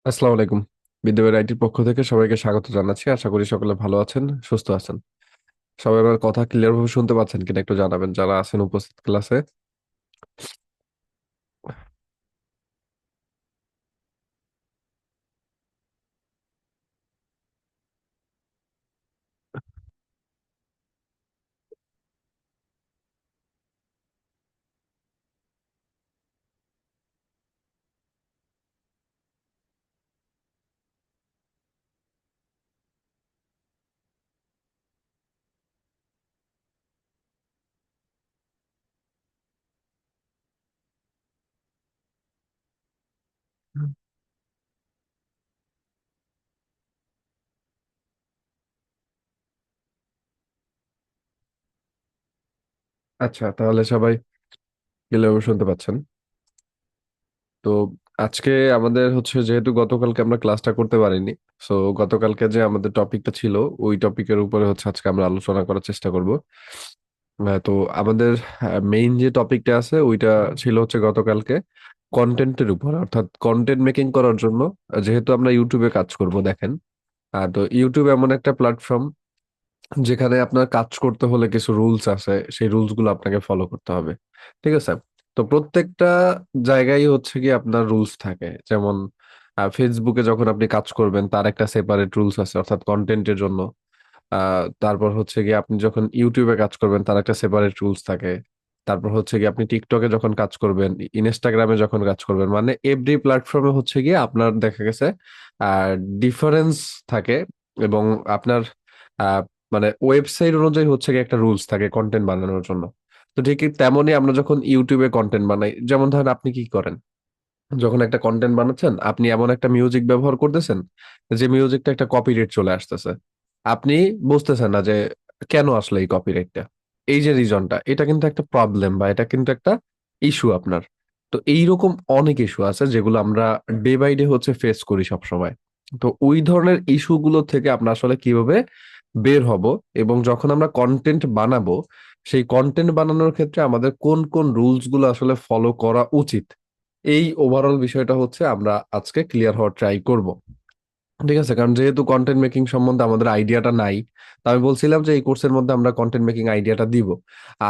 আসসালামু আলাইকুম। বিদ্যালয়ের আইটির পক্ষ থেকে সবাইকে স্বাগত জানাচ্ছি। আশা করি সকলে ভালো আছেন, সুস্থ আছেন। সবাই আমার কথা ক্লিয়ার ভাবে শুনতে পাচ্ছেন কিনা একটু জানাবেন যারা আছেন উপস্থিত ক্লাসে। আচ্ছা, তাহলে সবাই ক্লিয়ার ভাবে শুনতে পাচ্ছেন তো। আজকে আমাদের হচ্ছে যেহেতু গতকালকে আমরা ক্লাসটা করতে পারিনি, সো গতকালকে যে আমাদের টপিকটা ছিল ওই টপিকের উপরে হচ্ছে আজকে আমরা আলোচনা করার চেষ্টা করব। তো আমাদের মেইন যে টপিকটা আছে ওইটা ছিল হচ্ছে গতকালকে কন্টেন্টের উপর, অর্থাৎ কন্টেন্ট মেকিং করার জন্য। যেহেতু আমরা ইউটিউবে কাজ করব, দেখেন, তো ইউটিউব এমন একটা প্ল্যাটফর্ম যেখানে আপনার কাজ করতে হলে কিছু রুলস আছে, সেই রুলস গুলো আপনাকে ফলো করতে হবে। ঠিক আছে? তো প্রত্যেকটা জায়গায় হচ্ছে কি আপনার রুলস থাকে। যেমন ফেসবুকে যখন আপনি কাজ করবেন তার একটা সেপারেট রুলস আছে, অর্থাৎ কন্টেন্টের জন্য। তারপর হচ্ছে গিয়ে আপনি যখন ইউটিউবে কাজ করবেন তার একটা সেপারেট রুলস থাকে। তারপর হচ্ছে গিয়ে আপনি টিকটকে যখন কাজ করবেন, ইনস্টাগ্রামে যখন কাজ করবেন, মানে এভরি প্ল্যাটফর্মে হচ্ছে গিয়ে আপনার দেখা গেছে ডিফারেন্স থাকে। এবং আপনার আহ, মানে ওয়েবসাইট অনুযায়ী হচ্ছে গিয়ে একটা রুলস থাকে কন্টেন্ট বানানোর জন্য। তো ঠিক তেমনই আমরা যখন ইউটিউবে কন্টেন্ট বানাই, যেমন ধরেন আপনি কি করেন, যখন একটা কন্টেন্ট বানাচ্ছেন আপনি এমন একটা মিউজিক ব্যবহার করতেছেন যে মিউজিকটা একটা কপিরাইট চলে আসতেছে। আপনি বুঝতেছেন না যে কেন আসলে এই কপিরাইটটা, এই যে রিজনটা, এটা কিন্তু একটা প্রবলেম বা এটা কিন্তু একটা ইস্যু আপনার। তো এইরকম অনেক ইস্যু আছে যেগুলো আমরা ডে বাই ডে হচ্ছে ফেস করি সব সময়। তো ওই ধরনের ইস্যু গুলো থেকে আমরা আসলে কিভাবে বের হব, এবং যখন আমরা কন্টেন্ট বানাবো সেই কন্টেন্ট বানানোর ক্ষেত্রে আমাদের কোন কোন রুলস গুলো আসলে ফলো করা উচিত, এই ওভারঅল বিষয়টা হচ্ছে আমরা আজকে ক্লিয়ার হওয়ার ট্রাই করব। ঠিক আছে? কারণ যেহেতু কন্টেন্ট মেকিং সম্বন্ধে আমাদের আইডিয়াটা নাই, তা আমি বলছিলাম যে এই কোর্সের মধ্যে আমরা কন্টেন্ট মেকিং আইডিয়াটা দিব।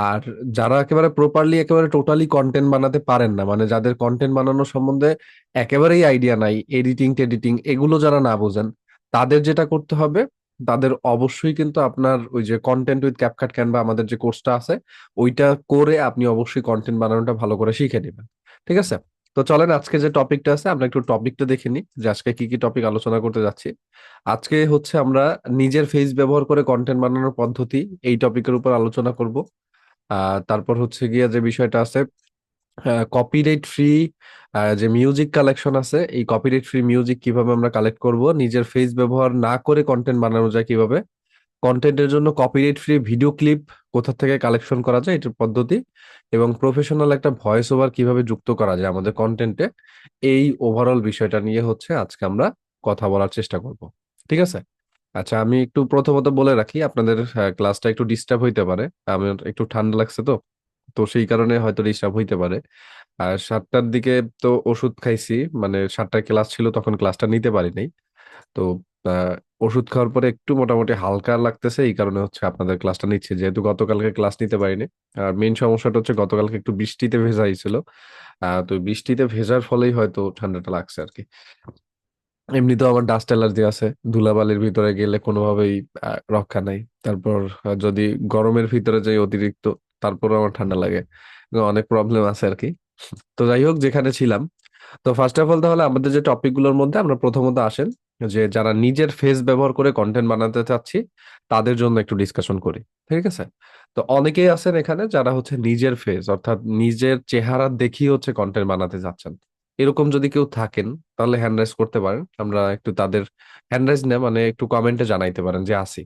আর যারা একেবারে প্রপারলি একেবারে টোটালি কন্টেন্ট বানাতে পারেন না, মানে যাদের কন্টেন্ট বানানোর সম্বন্ধে একেবারেই আইডিয়া নাই, এডিটিং টেডিটিং এগুলো যারা না বোঝেন, তাদের যেটা করতে হবে, তাদের অবশ্যই কিন্তু আপনার ওই যে কন্টেন্ট উইথ ক্যাপকাট ক্যানভা আমাদের যে কোর্সটা আছে, ওইটা করে আপনি অবশ্যই কন্টেন্ট বানানোটা ভালো করে শিখে নেবেন। ঠিক আছে? তো চলেন আজকে যে টপিকটা আছে আমরা একটু টপিকটা দেখে নিই যে আজকে কি কি টপিক আলোচনা করতে যাচ্ছি। আজকে হচ্ছে আমরা নিজের ফেস ব্যবহার করে কন্টেন্ট বানানোর পদ্ধতি, এই টপিকের উপর আলোচনা করব। তারপর হচ্ছে গিয়ে যে বিষয়টা আছে, কপিরাইট ফ্রি যে মিউজিক কালেকশন আছে, এই কপিরাইট ফ্রি মিউজিক কিভাবে আমরা কালেক্ট করব, নিজের ফেস ব্যবহার না করে কন্টেন্ট বানানো যায় কিভাবে, কন্টেন্টের জন্য কপিরাইট ফ্রি ভিডিও ক্লিপ কোথা থেকে কালেকশন করা যায় এটার পদ্ধতি, এবং প্রফেশনাল একটা ভয়েস ওভার কিভাবে যুক্ত করা যায় আমাদের কন্টেন্টে, এই ওভারঅল বিষয়টা নিয়ে হচ্ছে আজকে আমরা কথা বলার চেষ্টা করব। ঠিক আছে? আচ্ছা, আমি একটু প্রথমত বলে রাখি আপনাদের ক্লাসটা একটু ডিস্টার্ব হইতে পারে। আমার একটু ঠান্ডা লাগছে তো, তো সেই কারণে হয়তো ডিস্টার্ব হইতে পারে। আর 7টার দিকে তো ওষুধ খাইছি, মানে 7টায় ক্লাস ছিল তখন ক্লাসটা নিতে পারি নাই। তো আহ, ওষুধ খাওয়ার পরে একটু মোটামুটি হালকা লাগতেছে, এই কারণে হচ্ছে আপনাদের ক্লাসটা নিচ্ছে, যেহেতু গতকালকে ক্লাস নিতে পারিনি। আর মেইন সমস্যাটা হচ্ছে গতকালকে একটু বৃষ্টিতে ভেজা হয়েছিল। তো বৃষ্টিতে ভেজার ফলেই হয়তো ঠান্ডাটা লাগছে আর কি। এমনিতেও আমার ডাস্ট অ্যালার্জি আছে, ধুলাবালির ভিতরে গেলে কোনোভাবেই রক্ষা নাই। তারপর যদি গরমের ভিতরে যাই অতিরিক্ত, তারপর আমার ঠান্ডা লাগে। তো অনেক প্রবলেম আছে আর কি। তো যাই হোক, যেখানে ছিলাম, তো ফার্স্ট অফ অল তাহলে আমাদের যে টপিক গুলোর মধ্যে আমরা প্রথমত আসেন যে যারা নিজের ফেস ব্যবহার করে কন্টেন্ট বানাতে চাচ্ছি তাদের জন্য একটু ডিসকাশন করি। ঠিক আছে? তো অনেকেই আছেন এখানে যারা হচ্ছে নিজের ফেস, অর্থাৎ নিজের চেহারা দেখিয়ে হচ্ছে কন্টেন্ট বানাতে চাচ্ছেন। এরকম যদি কেউ থাকেন তাহলে হ্যান্ড রাইজ করতে পারেন, আমরা একটু তাদের হ্যান্ড রাইজ না মানে একটু কমেন্টে জানাইতে পারেন যে আসি।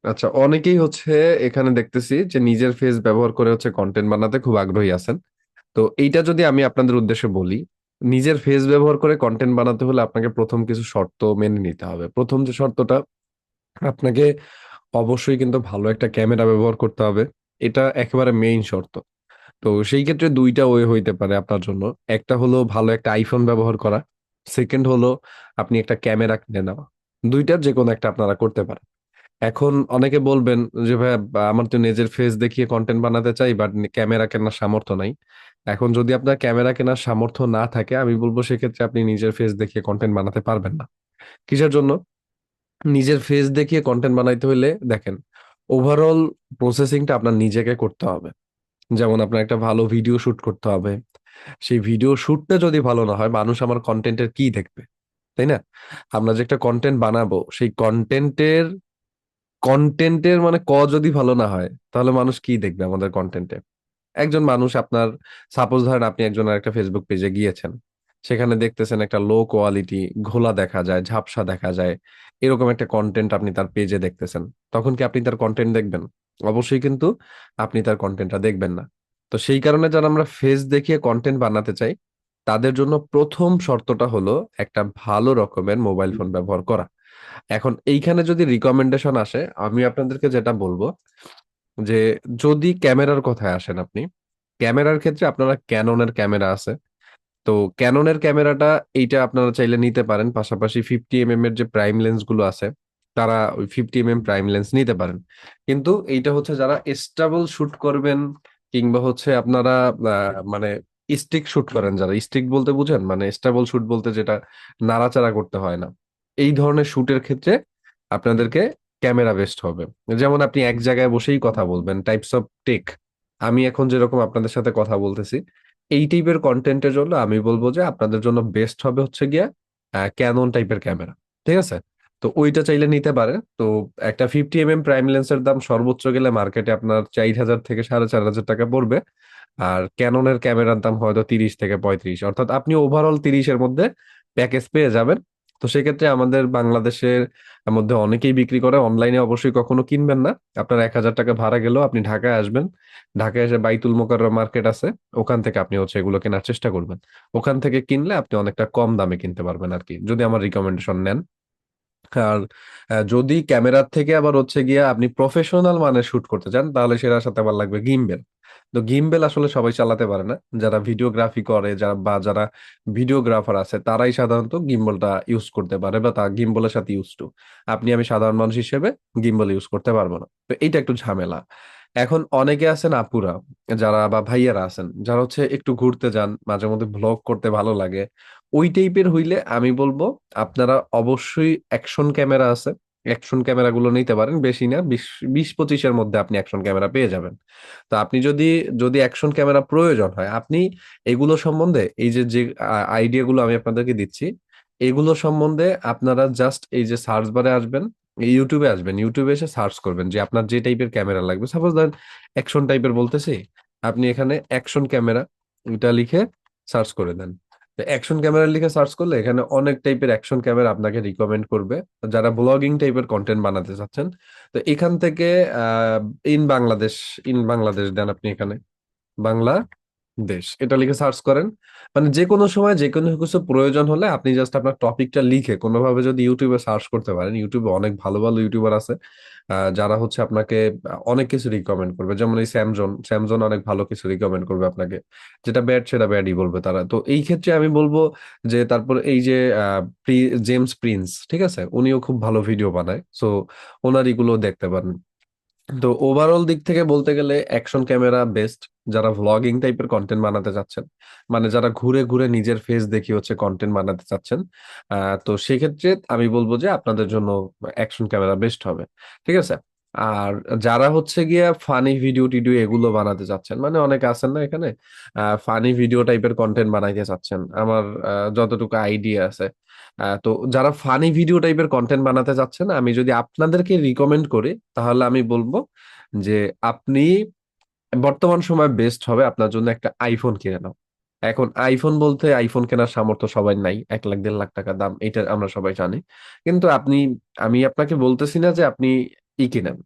আচ্ছা, অনেকেই হচ্ছে এখানে দেখতেছি যে নিজের ফেস ব্যবহার করে হচ্ছে কন্টেন্ট বানাতে খুব আগ্রহী আছেন। তো এইটা যদি আমি আপনাদের উদ্দেশ্যে বলি, নিজের ফেস ব্যবহার করে কন্টেন্ট বানাতে হলে আপনাকে প্রথম কিছু শর্ত মেনে নিতে হবে। প্রথম যে শর্তটা, আপনাকে অবশ্যই কিন্তু ভালো একটা ক্যামেরা ব্যবহার করতে হবে। এটা একেবারে মেইন শর্ত। তো সেই ক্ষেত্রে দুইটা ওয়ে হইতে পারে আপনার জন্য। একটা হলো ভালো একটা আইফোন ব্যবহার করা, সেকেন্ড হলো আপনি একটা ক্যামেরা কিনে নেওয়া। দুইটার যে কোনো একটা আপনারা করতে পারেন। এখন অনেকে বলবেন যে ভাই, আমার তো নিজের ফেস দেখিয়ে কন্টেন্ট বানাতে চাই, বাট ক্যামেরা কেনার সামর্থ্য নাই। এখন যদি আপনার ক্যামেরা কেনার সামর্থ্য না থাকে, আমি বলবো সেক্ষেত্রে আপনি নিজের ফেস দেখিয়ে কন্টেন্ট বানাতে পারবেন না। কিসের জন্য? নিজের ফেস দেখিয়ে কন্টেন্ট বানাইতে হলে দেখেন, ওভারঅল প্রসেসিংটা আপনার নিজেকে করতে হবে। যেমন আপনার একটা ভালো ভিডিও শুট করতে হবে। সেই ভিডিও শুটটা যদি ভালো না হয়, মানুষ আমার কন্টেন্টের কি দেখবে? তাই না? আমরা যে একটা কন্টেন্ট বানাবো, সেই কন্টেন্টের মানে যদি ভালো না হয়, তাহলে মানুষ কি দেখবে আমাদের কন্টেন্টে? একজন মানুষ আপনার, সাপোজ ধরেন আপনি একজনের একটা ফেসবুক পেজে গিয়েছেন, সেখানে দেখতেছেন একটা লো কোয়ালিটি, ঘোলা দেখা যায়, ঝাপসা দেখা যায়, এরকম একটা কন্টেন্ট আপনি তার পেজে দেখতেছেন। তখন কি আপনি তার কন্টেন্ট দেখবেন? অবশ্যই কিন্তু আপনি তার কন্টেন্টটা দেখবেন না। তো সেই কারণে যারা আমরা ফেস দেখিয়ে কন্টেন্ট বানাতে চাই, তাদের জন্য প্রথম শর্তটা হলো একটা ভালো রকমের মোবাইল ফোন ব্যবহার করা। এখন এইখানে যদি রিকমেন্ডেশন আসে, আমি আপনাদেরকে যেটা বলবো যে, যদি ক্যামেরার কথায় আসেন আপনি, ক্যামেরার ক্ষেত্রে আপনারা ক্যাননের ক্যামেরা আছে। তো ক্যাননের ক্যামেরাটা, এইটা আপনারা চাইলে নিতে পারেন। পাশাপাশি 50 mm এর যে প্রাইম লেন্স গুলো আছে, তারা ওই 50 mm প্রাইম লেন্স নিতে পারেন। কিন্তু এইটা হচ্ছে যারা স্টেবল শুট করবেন, কিংবা হচ্ছে আপনারা মানে স্টিক শুট করেন, যারা স্টিক বলতে বুঝেন, মানে স্টেবল শুট বলতে যেটা নাড়াচাড়া করতে হয় না, এই ধরনের শুটের ক্ষেত্রে আপনাদেরকে ক্যামেরা বেস্ট হবে। যেমন আপনি এক জায়গায় বসেই কথা বলবেন, টাইপস অফ টেক, আমি এখন যেরকম আপনাদের সাথে কথা বলতেছি, এই টাইপের কন্টেন্টের জন্য আমি বলবো যে আপনাদের জন্য বেস্ট হবে হচ্ছে গিয়া ক্যানন টাইপের ক্যামেরা। ঠিক আছে? তো ওইটা চাইলে নিতে পারে। তো একটা 50 mm প্রাইম লেন্সের দাম সর্বোচ্চ গেলে মার্কেটে আপনার 4,000 থেকে 4,500 টাকা পড়বে। আর ক্যাননের ক্যামেরার দাম হয়তো 30 থেকে 35, অর্থাৎ আপনি ওভারঅল 30-এর মধ্যে প্যাকেজ পেয়ে যাবেন। তো সেক্ষেত্রে আমাদের বাংলাদেশের মধ্যে অনেকেই বিক্রি করে, অনলাইনে অবশ্যই কখনো কিনবেন না। আপনার 1,000 টাকা ভাড়া গেলেও আপনি ঢাকায় আসবেন, ঢাকায় এসে বাইতুল মোকাররম মার্কেট আছে, ওখান থেকে আপনি হচ্ছে এগুলো কেনার চেষ্টা করবেন। ওখান থেকে কিনলে আপনি অনেকটা কম দামে কিনতে পারবেন আর কি, যদি আমার রিকমেন্ডেশন নেন। আর যদি ক্যামেরার থেকে আবার হচ্ছে গিয়া আপনি প্রফেশনাল মানে শুট করতে চান, তাহলে সেটার সাথে আবার লাগবে গিম্বেল। তো গিম্বেল আসলে সবাই চালাতে পারে না। যারা ভিডিওগ্রাফি করে, যারা ভিডিওগ্রাফার আছে, তারাই সাধারণত গিম্বলটা ইউজ করতে পারে, বা তা গিম্বলের সাথে ইউজ টু। আমি সাধারণ মানুষ হিসেবে গিম্বল ইউজ করতে পারবো না। তো এইটা একটু ঝামেলা। এখন অনেকে আছেন আপুরা, যারা বা ভাইয়ারা আছেন, যারা হচ্ছে একটু ঘুরতে যান, মাঝে মধ্যে ব্লগ করতে ভালো লাগে, ওই টাইপের হইলে আমি বলবো আপনারা অবশ্যই অ্যাকশন ক্যামেরা আছে, অ্যাকশন ক্যামেরা গুলো নিতে পারেন। বেশি না, 20-25-এর মধ্যে আপনি অ্যাকশন ক্যামেরা পেয়ে যাবেন। তো আপনি যদি যদি অ্যাকশন ক্যামেরা প্রয়োজন হয়, আপনি এগুলো সম্বন্ধে, এই যে যে আইডিয়া গুলো আমি আপনাদেরকে দিচ্ছি, এগুলো সম্বন্ধে আপনারা জাস্ট এই যে সার্চ বারে আসবেন, ইউটিউবে আসবেন, ইউটিউবে এসে সার্চ করবেন যে আপনার যে টাইপের ক্যামেরা লাগবে। সাপোজ ধরেন অ্যাকশন টাইপের বলতেছি, আপনি এখানে অ্যাকশন ক্যামেরা এটা লিখে সার্চ করে দেন। অ্যাকশন ক্যামেরা লিখে সার্চ করলে এখানে অনেক টাইপের অ্যাকশন ক্যামেরা আপনাকে রিকমেন্ড করবে, যারা ব্লগিং টাইপের কন্টেন্ট বানাতে চাচ্ছেন। তো এখান থেকে আহ ইন বাংলাদেশ ইন বাংলাদেশ দেন আপনি এখানে, বাংলাদেশ এটা লিখে সার্চ করেন। মানে যে কোনো সময় যে কোনো কিছু প্রয়োজন হলে আপনি জাস্ট আপনার টপিকটা লিখে কোনোভাবে যদি ইউটিউবে সার্চ করতে পারেন, ইউটিউবে অনেক ভালো ভালো ইউটিউবার আছে, যারা হচ্ছে আপনাকে অনেক কিছু রিকমেন্ড করবে। যেমন এই স্যামজন অনেক ভালো কিছু রিকমেন্ড করবে আপনাকে, যেটা ব্যাড সেটা ব্যাডই বলবে তারা। তো এই ক্ষেত্রে আমি বলবো যে, তারপর এই যে জেমস প্রিন্স, ঠিক আছে, উনিও খুব ভালো ভিডিও বানায়, সো ওনার এগুলো দেখতে পারেন। তো ওভারঅল দিক থেকে বলতে গেলে অ্যাকশন ক্যামেরা বেস্ট, যারা ভ্লগিং টাইপের কন্টেন্ট বানাতে চাচ্ছেন, মানে যারা ঘুরে ঘুরে নিজের ফেস দেখিয়ে হচ্ছে কন্টেন্ট বানাতে চাচ্ছেন। তো সেক্ষেত্রে আমি বলবো যে আপনাদের জন্য অ্যাকশন ক্যামেরা বেস্ট হবে। ঠিক আছে? আর যারা হচ্ছে গিয়া ফানি ভিডিও টিডিও এগুলো বানাতে চাচ্ছেন, মানে অনেকে আছেন না এখানে, ফানি ভিডিও টাইপের কন্টেন্ট বানাইতে চাচ্ছেন, আমার যতটুকু আইডিয়া আছে। তো যারা ফানি ভিডিও টাইপের কন্টেন্ট বানাতে চাচ্ছেন, আমি যদি আপনাদেরকে রিকমেন্ড করি, তাহলে আমি বলবো যে আপনি বর্তমান সময় বেস্ট হবে আপনার জন্য একটা আইফোন কিনে নাও। এখন আইফোন বলতে, আইফোন কেনার সামর্থ্য সবাই নাই, 1 লাখ 1.5 লাখ টাকা দাম, এটা আমরা সবাই জানি। কিন্তু আমি আপনাকে বলতেছি না যে আপনি কিনেন,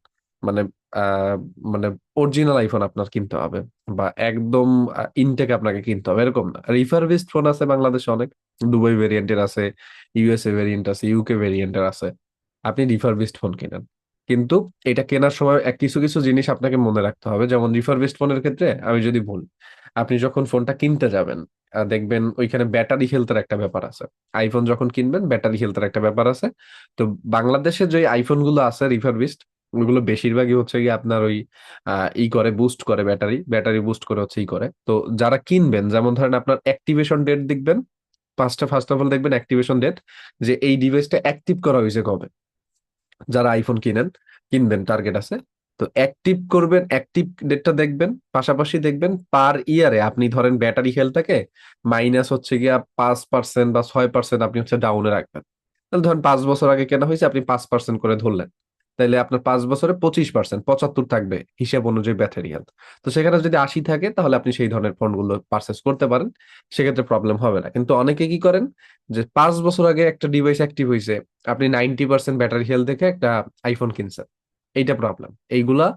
মানে আহ মানে অরিজিনাল আইফোন আপনার কিনতে হবে, বা একদম ইনটেক আপনাকে কিনতে হবে এরকম না। রিফারবিশড ফোন আছে বাংলাদেশে অনেক, দুবাই ভেরিয়েন্টের আছে, ইউএসএ ভেরিয়েন্ট আছে, ইউকে ভেরিয়েন্টের আছে। আপনি রিফারবিশড ফোন কিনেন, কিন্তু এটা কেনার সময় কিছু কিছু জিনিস আপনাকে মনে রাখতে হবে। যেমন রিফারবিশড ফোনের ক্ষেত্রে আমি যদি বলি, আপনি যখন ফোনটা কিনতে যাবেন, দেখবেন ওইখানে ব্যাটারি হেলথের একটা ব্যাপার আছে। আইফোন যখন কিনবেন ব্যাটারি হেলথের একটা ব্যাপার আছে। তো বাংলাদেশে যে আইফোন গুলো আছে রিফারবিশড, ওইগুলো বেশিরভাগই হচ্ছে গিয়ে আপনার ওই করে বুস্ট করে, ব্যাটারি বুস্ট করে হচ্ছে করে। তো যারা কিনবেন, যেমন ধরেন আপনার অ্যাক্টিভেশন ডেট দেখবেন, ফার্স্ট অফ অল দেখবেন অ্যাক্টিভেশন ডেট, যে এই ডিভাইসটা অ্যাক্টিভ করা হয়েছে কবে। যারা আইফোন কিনবেন টার্গেট আছে, তো অ্যাক্টিভ করবেন, অ্যাক্টিভ ডেটটা দেখবেন। পাশাপাশি দেখবেন পার ইয়ারে আপনি ধরেন ব্যাটারি হেলথটাকে মাইনাস হচ্ছে গিয়া 5% বা 6% আপনি হচ্ছে ডাউনে রাখবেন। তাহলে ধরেন 5 বছর আগে কেনা হয়েছে, আপনি 5% করে ধরলেন, তাহলে আপনার 5 বছরে 25%, 75 থাকবে হিসাব অনুযায়ী ব্যাটারি হেলথ। তো সেখানে যদি 80 থাকে তাহলে আপনি সেই ধরনের ফোনগুলো পারচেস করতে পারেন, সেক্ষেত্রে প্রবলেম হবে না। কিন্তু অনেকে কি করেন, যে 5 বছর আগে একটা ডিভাইস অ্যাক্টিভ হয়েছে, আপনি 90% ব্যাটারি হেলথ দেখে একটা আইফোন কিনছেন, এইটা প্রবলেম। এইগুলা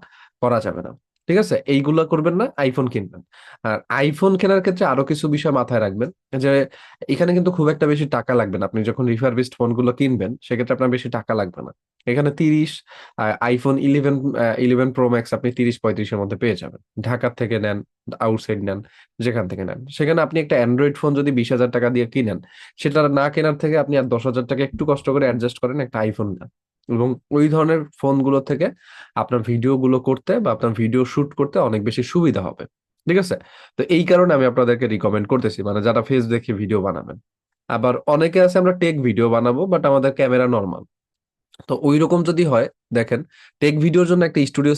করা যাবে না, ঠিক আছে? এইগুলা করবেন না, আইফোন কিনবেন। আর আইফোন কেনার ক্ষেত্রে আরো কিছু বিষয় মাথায় রাখবেন, যে এখানে কিন্তু খুব একটা বেশি টাকা লাগবে না। আপনি যখন রিফারবিশড ফোনগুলো কিনবেন সেক্ষেত্রে আপনার বেশি টাকা লাগবে না। এখানে আইফোন 11 প্রো ম্যাক্স আপনি 30-35-এর মধ্যে পেয়ে যাবেন, ঢাকার থেকে নেন, আউটসাইড নেন, যেখান থেকে নেন। সেখানে আপনি একটা অ্যান্ড্রয়েড ফোন যদি 20,000 টাকা দিয়ে কিনেন, সেটা না কেনার থেকে আপনি আর 10,000 টাকা একটু কষ্ট করে অ্যাডজাস্ট করেন একটা আইফোন নেন, এবং ওই ধরনের ফোনগুলো থেকে আপনার ভিডিও গুলো করতে বা আপনার ভিডিও শুট করতে অনেক বেশি সুবিধা হবে, ঠিক আছে? তো এই কারণে আমি আপনাদেরকে রিকমেন্ড করতেছি, মানে যারা ফেস দেখে ভিডিও বানাবেন। আবার অনেকে আছে আমরা টেক ভিডিও বানাবো বাট আমাদের ক্যামেরা নর্মাল, তো ওই রকম যদি হয়, দেখেন, টেক ভিডিওর জন্য একটা স্টুডিও।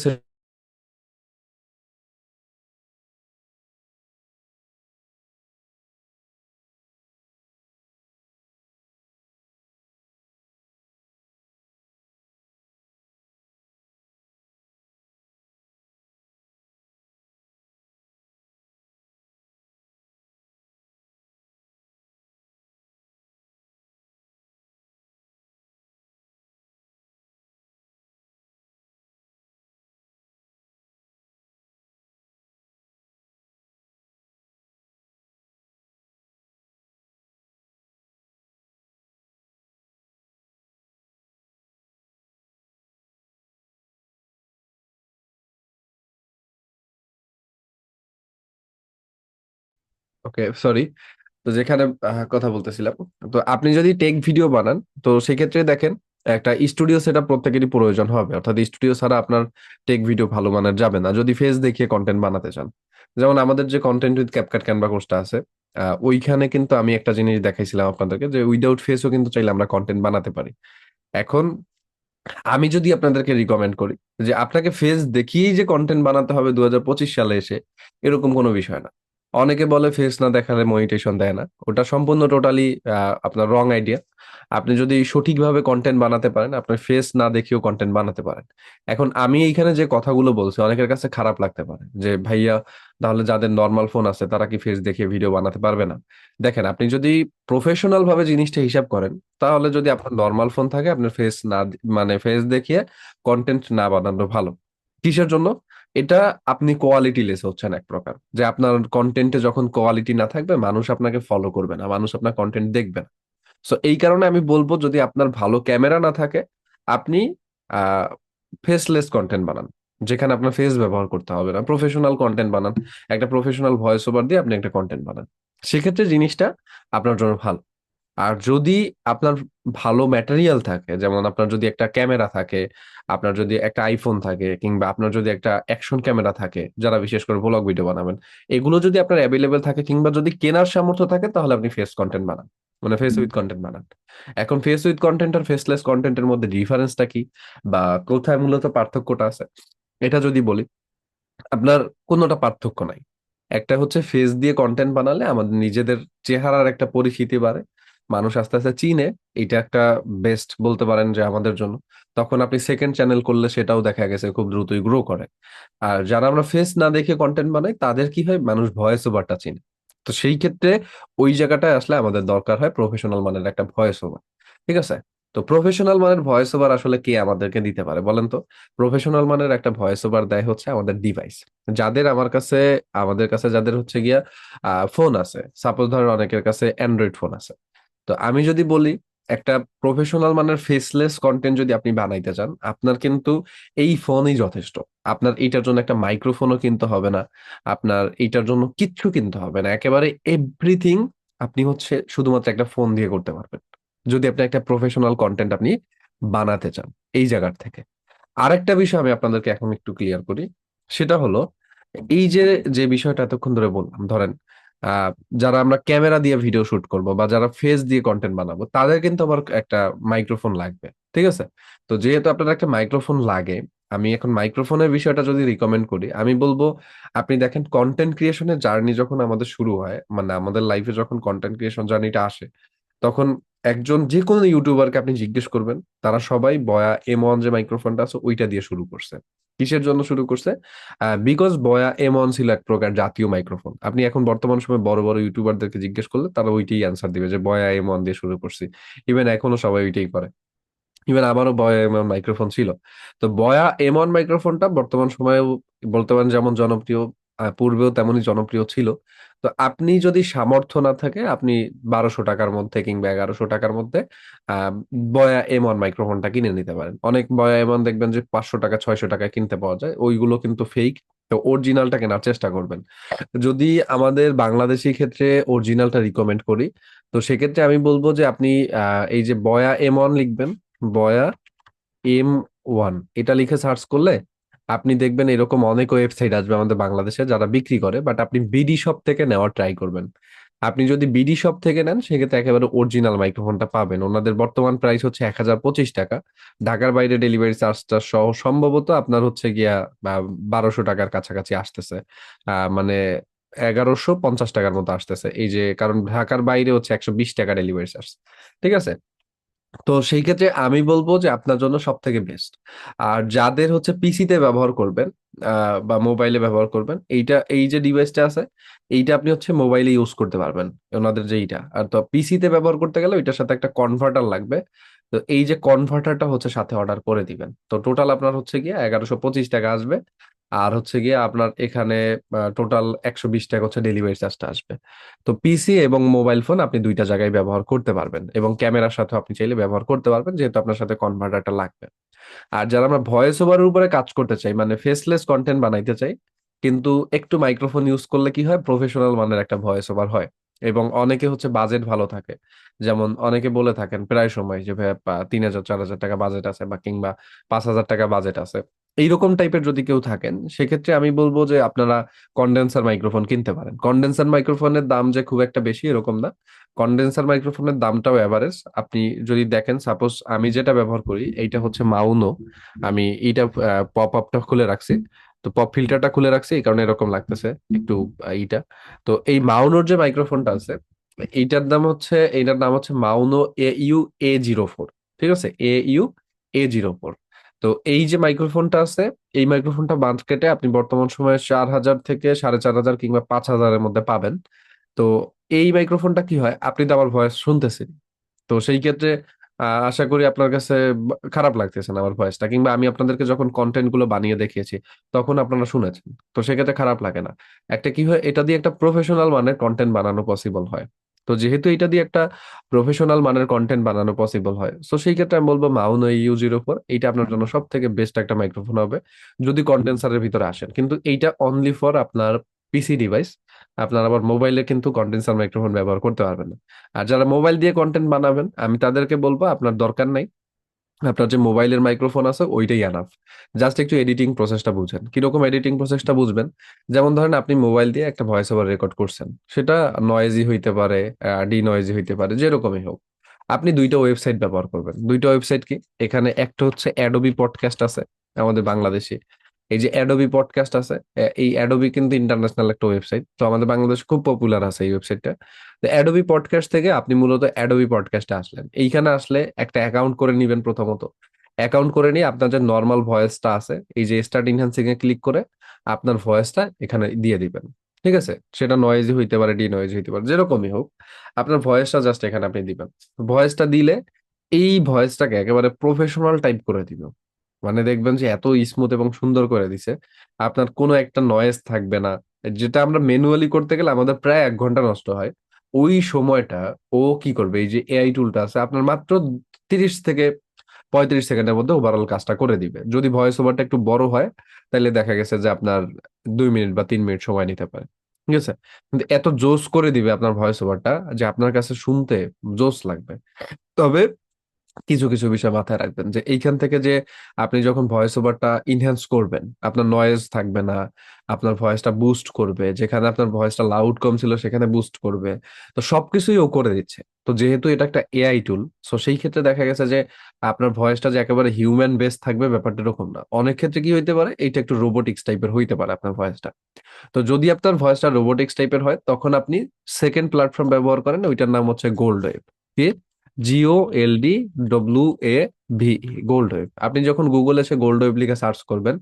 ওকে, সরি। তো যেখানে কথা বলতেছিলাম, তো আপনি যদি টেক ভিডিও বানান, তো সেক্ষেত্রে দেখেন একটা স্টুডিও সেটআপ প্রত্যেকেরই প্রয়োজন হবে, অর্থাৎ স্টুডিও ছাড়া আপনার টেক ভিডিও ভালো মানের যাবে না যদি ফেস দেখিয়ে কন্টেন্ট বানাতে চান। যেমন আমাদের যে কন্টেন্ট উইথ ক্যাপকাট ক্যানভা কোর্সটা আছে, ওইখানে কিন্তু আমি একটা জিনিস দেখাইছিলাম আপনাদেরকে, যে উইদাউট ফেসও কিন্তু চাইলে আমরা কন্টেন্ট বানাতে পারি। এখন আমি যদি আপনাদেরকে রিকমেন্ড করি যে আপনাকে ফেস দেখিয়েই যে কন্টেন্ট বানাতে হবে 2025 সালে এসে, এরকম কোনো বিষয় না। অনেকে বলে ফেস না দেখালে মনিটাইজেশন দেয় না, ওটা সম্পূর্ণ টোটালি আপনার রং আইডিয়া। আপনি যদি সঠিকভাবে কন্টেন্ট বানাতে পারেন, আপনি ফেস না দেখিয়েও কন্টেন্ট বানাতে পারেন। এখন আমি এইখানে যে কথাগুলো বলছি অনেকের কাছে খারাপ লাগতে পারে, যে ভাইয়া তাহলে যাদের নর্মাল ফোন আছে তারা কি ফেস দেখিয়ে ভিডিও বানাতে পারবে না? দেখেন, আপনি যদি প্রফেশনাল ভাবে জিনিসটা হিসাব করেন, তাহলে যদি আপনার নর্মাল ফোন থাকে, আপনার ফেস না মানে ফেস দেখিয়ে কন্টেন্ট না বানানো ভালো। কিসের জন্য? এটা আপনি কোয়ালিটি লেস হচ্ছেন এক প্রকার, যে আপনার কন্টেন্টে যখন কোয়ালিটি না থাকবে, মানুষ আপনাকে ফলো করবে না, মানুষ আপনার কন্টেন্ট দেখবে না। সো এই কারণে আমি বলবো, যদি আপনার ভালো ক্যামেরা না থাকে, আপনি আহ ফেসলেস কন্টেন্ট বানান, যেখানে আপনার ফেস ব্যবহার করতে হবে না। প্রফেশনাল কন্টেন্ট বানান, একটা প্রফেশনাল ভয়েস ওভার দিয়ে আপনি একটা কন্টেন্ট বানান, সেক্ষেত্রে জিনিসটা আপনার জন্য ভালো। আর যদি আপনার ভালো ম্যাটেরিয়াল থাকে, যেমন আপনার যদি একটা ক্যামেরা থাকে, আপনার যদি একটা আইফোন থাকে, কিংবা আপনার যদি একটা অ্যাকশন ক্যামেরা থাকে, যারা বিশেষ করে ব্লগ ভিডিও বানাবেন, এগুলো যদি আপনার অ্যাভেলেবেল থাকে কিংবা যদি কেনার সামর্থ্য থাকে, তাহলে আপনি ফেস কন্টেন্ট বানান, মানে ফেস উইথ কন্টেন্ট বানান। এখন ফেস উইথ কন্টেন্ট আর ফেসলেস কন্টেন্টের মধ্যে ডিফারেন্সটা কি, বা কোথায় মূলত পার্থক্যটা আছে, এটা যদি বলি, আপনার কোনোটা পার্থক্য নাই। একটা হচ্ছে ফেস দিয়ে কন্টেন্ট বানালে আমাদের নিজেদের চেহারার একটা পরিচিতি বাড়ে, মানুষ আস্তে আস্তে চিনে, এটা একটা বেস্ট বলতে পারেন যে আমাদের জন্য। তখন আপনি সেকেন্ড চ্যানেল করলে সেটাও দেখা গেছে খুব দ্রুতই গ্রো করে। আর যারা আমরা ফেস না দেখে কন্টেন্ট বানাই, তাদের কি হয়, মানুষ ভয়েস ওভারটা চিনে। তো সেই ক্ষেত্রে ওই জায়গাটায় আসলে আমাদের দরকার হয় প্রফেশনাল মানের একটা ভয়েস ওভার, ঠিক আছে? তো প্রফেশনাল মানের ভয়েস ওভার আসলে কে আমাদেরকে দিতে পারে বলেন তো? প্রফেশনাল মানের একটা ভয়েস ওভার দেয় হচ্ছে আমাদের ডিভাইস। যাদের আমার কাছে আমাদের কাছে যাদের হচ্ছে গিয়া ফোন আছে, সাপোজ ধরেন অনেকের কাছে অ্যান্ড্রয়েড ফোন আছে। তো আমি যদি বলি একটা প্রফেশনাল মানের ফেসলেস কন্টেন্ট যদি আপনি বানাইতে চান, আপনার কিন্তু এই ফোনই যথেষ্ট। আপনার এইটার জন্য একটা মাইক্রোফোনও কিনতে হবে না, আপনার এইটার জন্য কিচ্ছু কিনতে হবে না, একেবারে এভরিথিং আপনি হচ্ছে শুধুমাত্র একটা ফোন দিয়ে করতে পারবেন, যদি আপনি একটা প্রফেশনাল কন্টেন্ট আপনি বানাতে চান এই জায়গার থেকে। আরেকটা বিষয় আমি আপনাদেরকে এখন একটু ক্লিয়ার করি, সেটা হলো এই যে যে বিষয়টা এতক্ষণ ধরে বললাম, ধরেন আহ যারা আমরা ক্যামেরা দিয়ে ভিডিও শুট করব বা যারা ফেস দিয়ে কন্টেন্ট বানাবো, তাদের কিন্তু আবার একটা মাইক্রোফোন লাগবে, ঠিক আছে? তো যেহেতু আপনার একটা মাইক্রোফোন লাগে, আমি এখন মাইক্রোফোনের বিষয়টা যদি রিকমেন্ড করি, আমি বলবো আপনি দেখেন কন্টেন্ট ক্রিয়েশনের জার্নি যখন আমাদের শুরু হয়, মানে আমাদের লাইফে যখন কন্টেন্ট ক্রিয়েশন জার্নিটা আসে, তখন একজন যে কোনো ইউটিউবারকে আপনি জিজ্ঞেস করবেন, তারা সবাই বয়া M1 যে মাইক্রোফোনটা আছে ওইটা দিয়ে শুরু করছে। কিসের জন্য শুরু করছে? বিকজ বয়া M1 ছিল এক প্রকার জাতীয় মাইক্রোফোন। আপনি এখন বর্তমান সময়ে বড় বড় ইউটিউবারদেরকে জিজ্ঞেস করলে তারা ওইটাই অ্যান্সার দিবে যে বয়া M1 দিয়ে শুরু করছি। ইভেন এখনো সবাই ওইটাই করে। ইভেন আমারও বয়া এমন মাইক্রোফোন ছিল। তো বয়া M1 মাইক্রোফোনটা বর্তমান সময়েও বলতে পারেন যেমন জনপ্রিয়, পূর্বেও তেমনই জনপ্রিয় ছিল। তো আপনি যদি সামর্থ্য না থাকে, আপনি 1200 টাকার মধ্যে কিংবা 1100 টাকার মধ্যে আহ বয়া M1 মাইক্রোফোনটা কিনে নিতে পারেন। অনেক বয়া M1 দেখবেন যে 500 টাকা 600 টাকায় কিনতে পাওয়া যায়, ওইগুলো কিন্তু ফেক। তো অরিজিনালটা কেনার চেষ্টা করবেন। যদি আমাদের বাংলাদেশি ক্ষেত্রে অরিজিনালটা রিকমেন্ড করি, তো সেক্ষেত্রে আমি বলবো যে আপনি এই যে বয়া M1 লিখবেন, বয়া M1 এটা লিখে সার্চ করলে আপনি দেখবেন এরকম অনেক ওয়েবসাইট আসবে আমাদের বাংলাদেশে যারা বিক্রি করে, বাট আপনি বিডি শপ থেকে নেওয়ার ট্রাই করবেন। আপনি যদি বিডি শপ থেকে নেন সেক্ষেত্রে একেবারে অরিজিনাল মাইক্রোফোনটা পাবেন। ওনাদের বর্তমান প্রাইস হচ্ছে 1025 টাকা। ঢাকার বাইরে ডেলিভারি চার্জটা সহ সম্ভবত আপনার হচ্ছে গিয়া 1200 টাকার কাছাকাছি আসতেছে। মানে 1150 টাকার মতো আসতেছে, এই যে কারণ ঢাকার বাইরে হচ্ছে 120 টাকা ডেলিভারি চার্জ, ঠিক আছে? তো সেই ক্ষেত্রে আমি বলবো যে আপনার জন্য সব থেকে বেস্ট। আর যাদের হচ্ছে পিসিতে ব্যবহার করবেন বা মোবাইলে ব্যবহার করবেন, এইটা এই যে ডিভাইসটা আছে, এইটা আপনি হচ্ছে মোবাইলে ইউজ করতে পারবেন, ওনাদের যে এইটা। আর তো পিসিতে ব্যবহার করতে গেলে ওইটার সাথে একটা কনভার্টার লাগবে। তো এই যে কনভার্টারটা হচ্ছে সাথে অর্ডার করে দিবেন, তো টোটাল আপনার হচ্ছে গিয়ে 1125 টাকা আসবে। আর হচ্ছে গিয়ে আপনার এখানে টোটাল 120 টাকা হচ্ছে ডেলিভারি চার্জটা আসবে। তো পিসি এবং মোবাইল ফোন আপনি দুইটা জায়গায় ব্যবহার করতে পারবেন, এবং ক্যামেরার সাথে আপনি চাইলে ব্যবহার করতে পারবেন, যেহেতু আপনার সাথে কনভার্টারটা লাগবে। আর যারা আমরা ভয়েস ওভারের উপরে কাজ করতে চাই, মানে ফেসলেস কন্টেন্ট বানাইতে চাই, কিন্তু একটু মাইক্রোফোন ইউজ করলে কি হয়, প্রফেশনাল মানের একটা ভয়েস ওভার হয়। এবং অনেকে হচ্ছে বাজেট ভালো থাকে, যেমন অনেকে বলে থাকেন প্রায় সময় যে ভাই 3000 4000 টাকা বাজেট আছে, বা কিংবা 5000 টাকা বাজেট আছে। এইরকম টাইপের যদি কেউ থাকেন, সেক্ষেত্রে আমি বলবো যে আপনারা কন্ডেন্সার মাইক্রোফোন কিনতে পারেন। কন্ডেন্সার মাইক্রোফোনের দাম যে খুব একটা বেশি এরকম না, কন্ডেন্সার মাইক্রোফোনের দামটাও এভারেজ। আপনি যদি দেখেন, সাপোজ আমি যেটা ব্যবহার করি এইটা হচ্ছে মাউনো। আমি এইটা পপ আপটা খুলে রাখছি, তো পপ ফিল্টারটা খুলে রাখছি, এই কারণে এরকম লাগতেছে একটু এইটা। তো এই মাউনোর যে মাইক্রোফোনটা আছে, এইটার নাম হচ্ছে মাউনো AU A04। ঠিক আছে, AU A04। তো এই যে মাইক্রোফোনটা আছে, এই মাইক্রোফোনটা মার্কেটে আপনি বর্তমান সময়ে 4000 থেকে 4500 কিংবা 5000-এর মধ্যে পাবেন। তো এই মাইক্রোফোনটা কি হয়, আপনি তো আমার ভয়েস শুনতেছেন, তো সেই ক্ষেত্রে আশা করি আপনার কাছে খারাপ লাগতেছে না আমার ভয়েসটা, কিংবা আমি আপনাদেরকে যখন কন্টেন্ট গুলো বানিয়ে দেখিয়েছি তখন আপনারা শুনেছেন, তো সেক্ষেত্রে খারাপ লাগে না। একটা কি হয়, এটা দিয়ে একটা প্রফেশনাল মানের কন্টেন্ট বানানো পসিবল হয়। তো যেহেতু এটা দিয়ে একটা প্রফেশনাল মানের কন্টেন্ট বানানো পসিবল হয়, তো সেই ক্ষেত্রে আমি বলবো মাউনো ইউ 04 এইটা আপনার জন্য সব থেকে বেস্ট একটা মাইক্রোফোন হবে, যদি কন্ডেন্সারের ভিতরে আসেন। কিন্তু এইটা অনলি ফর আপনার পিসি ডিভাইস। আপনার আবার মোবাইলে কিন্তু কন্ডেন্সার মাইক্রোফোন ব্যবহার করতে পারবেন না। আর যারা মোবাইল দিয়ে কন্টেন্ট বানাবেন, আমি তাদেরকে বলবো আপনার দরকার নাই, আপনার যে মোবাইলের মাইক্রোফোন আছে ওইটাই আনাফ। জাস্ট একটু এডিটিং প্রসেসটা বুঝেন, কিরকম এডিটিং প্রসেসটা বুঝবেন। যেমন ধরেন আপনি মোবাইল দিয়ে একটা ভয়েস ওভার রেকর্ড করছেন, সেটা নয়েজি হইতে পারে, ডি নয়েজি হইতে পারে, যেরকমই হোক। আপনি দুইটা ওয়েবসাইট ব্যবহার করবেন। দুইটা ওয়েবসাইট কি, এখানে একটা হচ্ছে অ্যাডোবি পডকাস্ট আছে আমাদের বাংলাদেশে। এই যে অ্যাডোবি পডকাস্ট আছে, এই অ্যাডোবি কিন্তু ইন্টারন্যাশনাল একটা ওয়েবসাইট, তো আমাদের বাংলাদেশে খুব পপুলার আছে এই ওয়েবসাইটটা। তো অ্যাডোবি পডকাস্ট থেকে আপনি মূলত অ্যাডোবি পডকাস্টে আসলেন, এইখানে আসলে একটা অ্যাকাউন্ট করে নিবেন প্রথমত। অ্যাকাউন্ট করে নিয়ে আপনার যে নর্মাল ভয়েসটা আছে, এই যে স্টার্ট ইনহ্যান্সিং এ ক্লিক করে আপনার ভয়েসটা এখানে দিয়ে দিবেন। ঠিক আছে, সেটা নয়েজি হইতে পারে, ডি নয়েজি হইতে পারে, যেরকমই হোক, আপনার ভয়েসটা জাস্ট এখানে আপনি দিবেন। ভয়েসটা দিলে এই ভয়েসটাকে একেবারে প্রফেশনাল টাইপ করে দিব। মানে দেখবেন যে এত স্মুথ এবং সুন্দর করে দিছে, আপনার কোনো একটা নয়েজ থাকবে না। যেটা আমরা ম্যানুয়ালি করতে গেলে আমাদের প্রায় 1 ঘন্টা নষ্ট হয়, ওই সময়টা ও কি করবে, এই যে এআই টুলটা আছে আপনার মাত্র 30 থেকে 35 সেকেন্ডের মধ্যে ওভারঅল কাজটা করে দিবে। যদি ভয়েস ওভারটা একটু বড় হয় তাহলে দেখা গেছে যে আপনার 2 মিনিট বা 3 মিনিট সময় নিতে পারে। ঠিক আছে, কিন্তু এত জোস করে দিবে আপনার ভয়েস ওভারটা যে আপনার কাছে শুনতে জোস লাগবে। তবে কিছু কিছু বিষয় মাথায় রাখবেন, যে এইখান থেকে যে আপনি যখন ভয়েস ওভারটা ইনহ্যান্স করবেন, আপনার নয়েজ থাকবে না, আপনার ভয়েসটা বুস্ট করবে, যেখানে আপনার ভয়েসটা লাউড কম ছিল সেখানে বুস্ট করবে। তো সবকিছুই ও করে দিচ্ছে। তো যেহেতু এটা একটা এআই টুল, সো সেই ক্ষেত্রে দেখা গেছে যে আপনার ভয়েসটা যে একেবারে হিউম্যান বেস থাকবে ব্যাপারটা এরকম না। অনেক ক্ষেত্রে কি হইতে পারে, এটা একটু রোবোটিক্স টাইপের হইতে পারে আপনার ভয়েসটা। তো যদি আপনার ভয়েসটা রোবোটিক্স টাইপের হয় তখন আপনি সেকেন্ড প্ল্যাটফর্ম ব্যবহার করেন, ওইটার নাম হচ্ছে গোল্ড ওয়েভ। কি? GOLDWAV, gold wave. আপনি যখন গুগল এসে গোল্ড ওয়েভ লিখে সার্চ করবেন,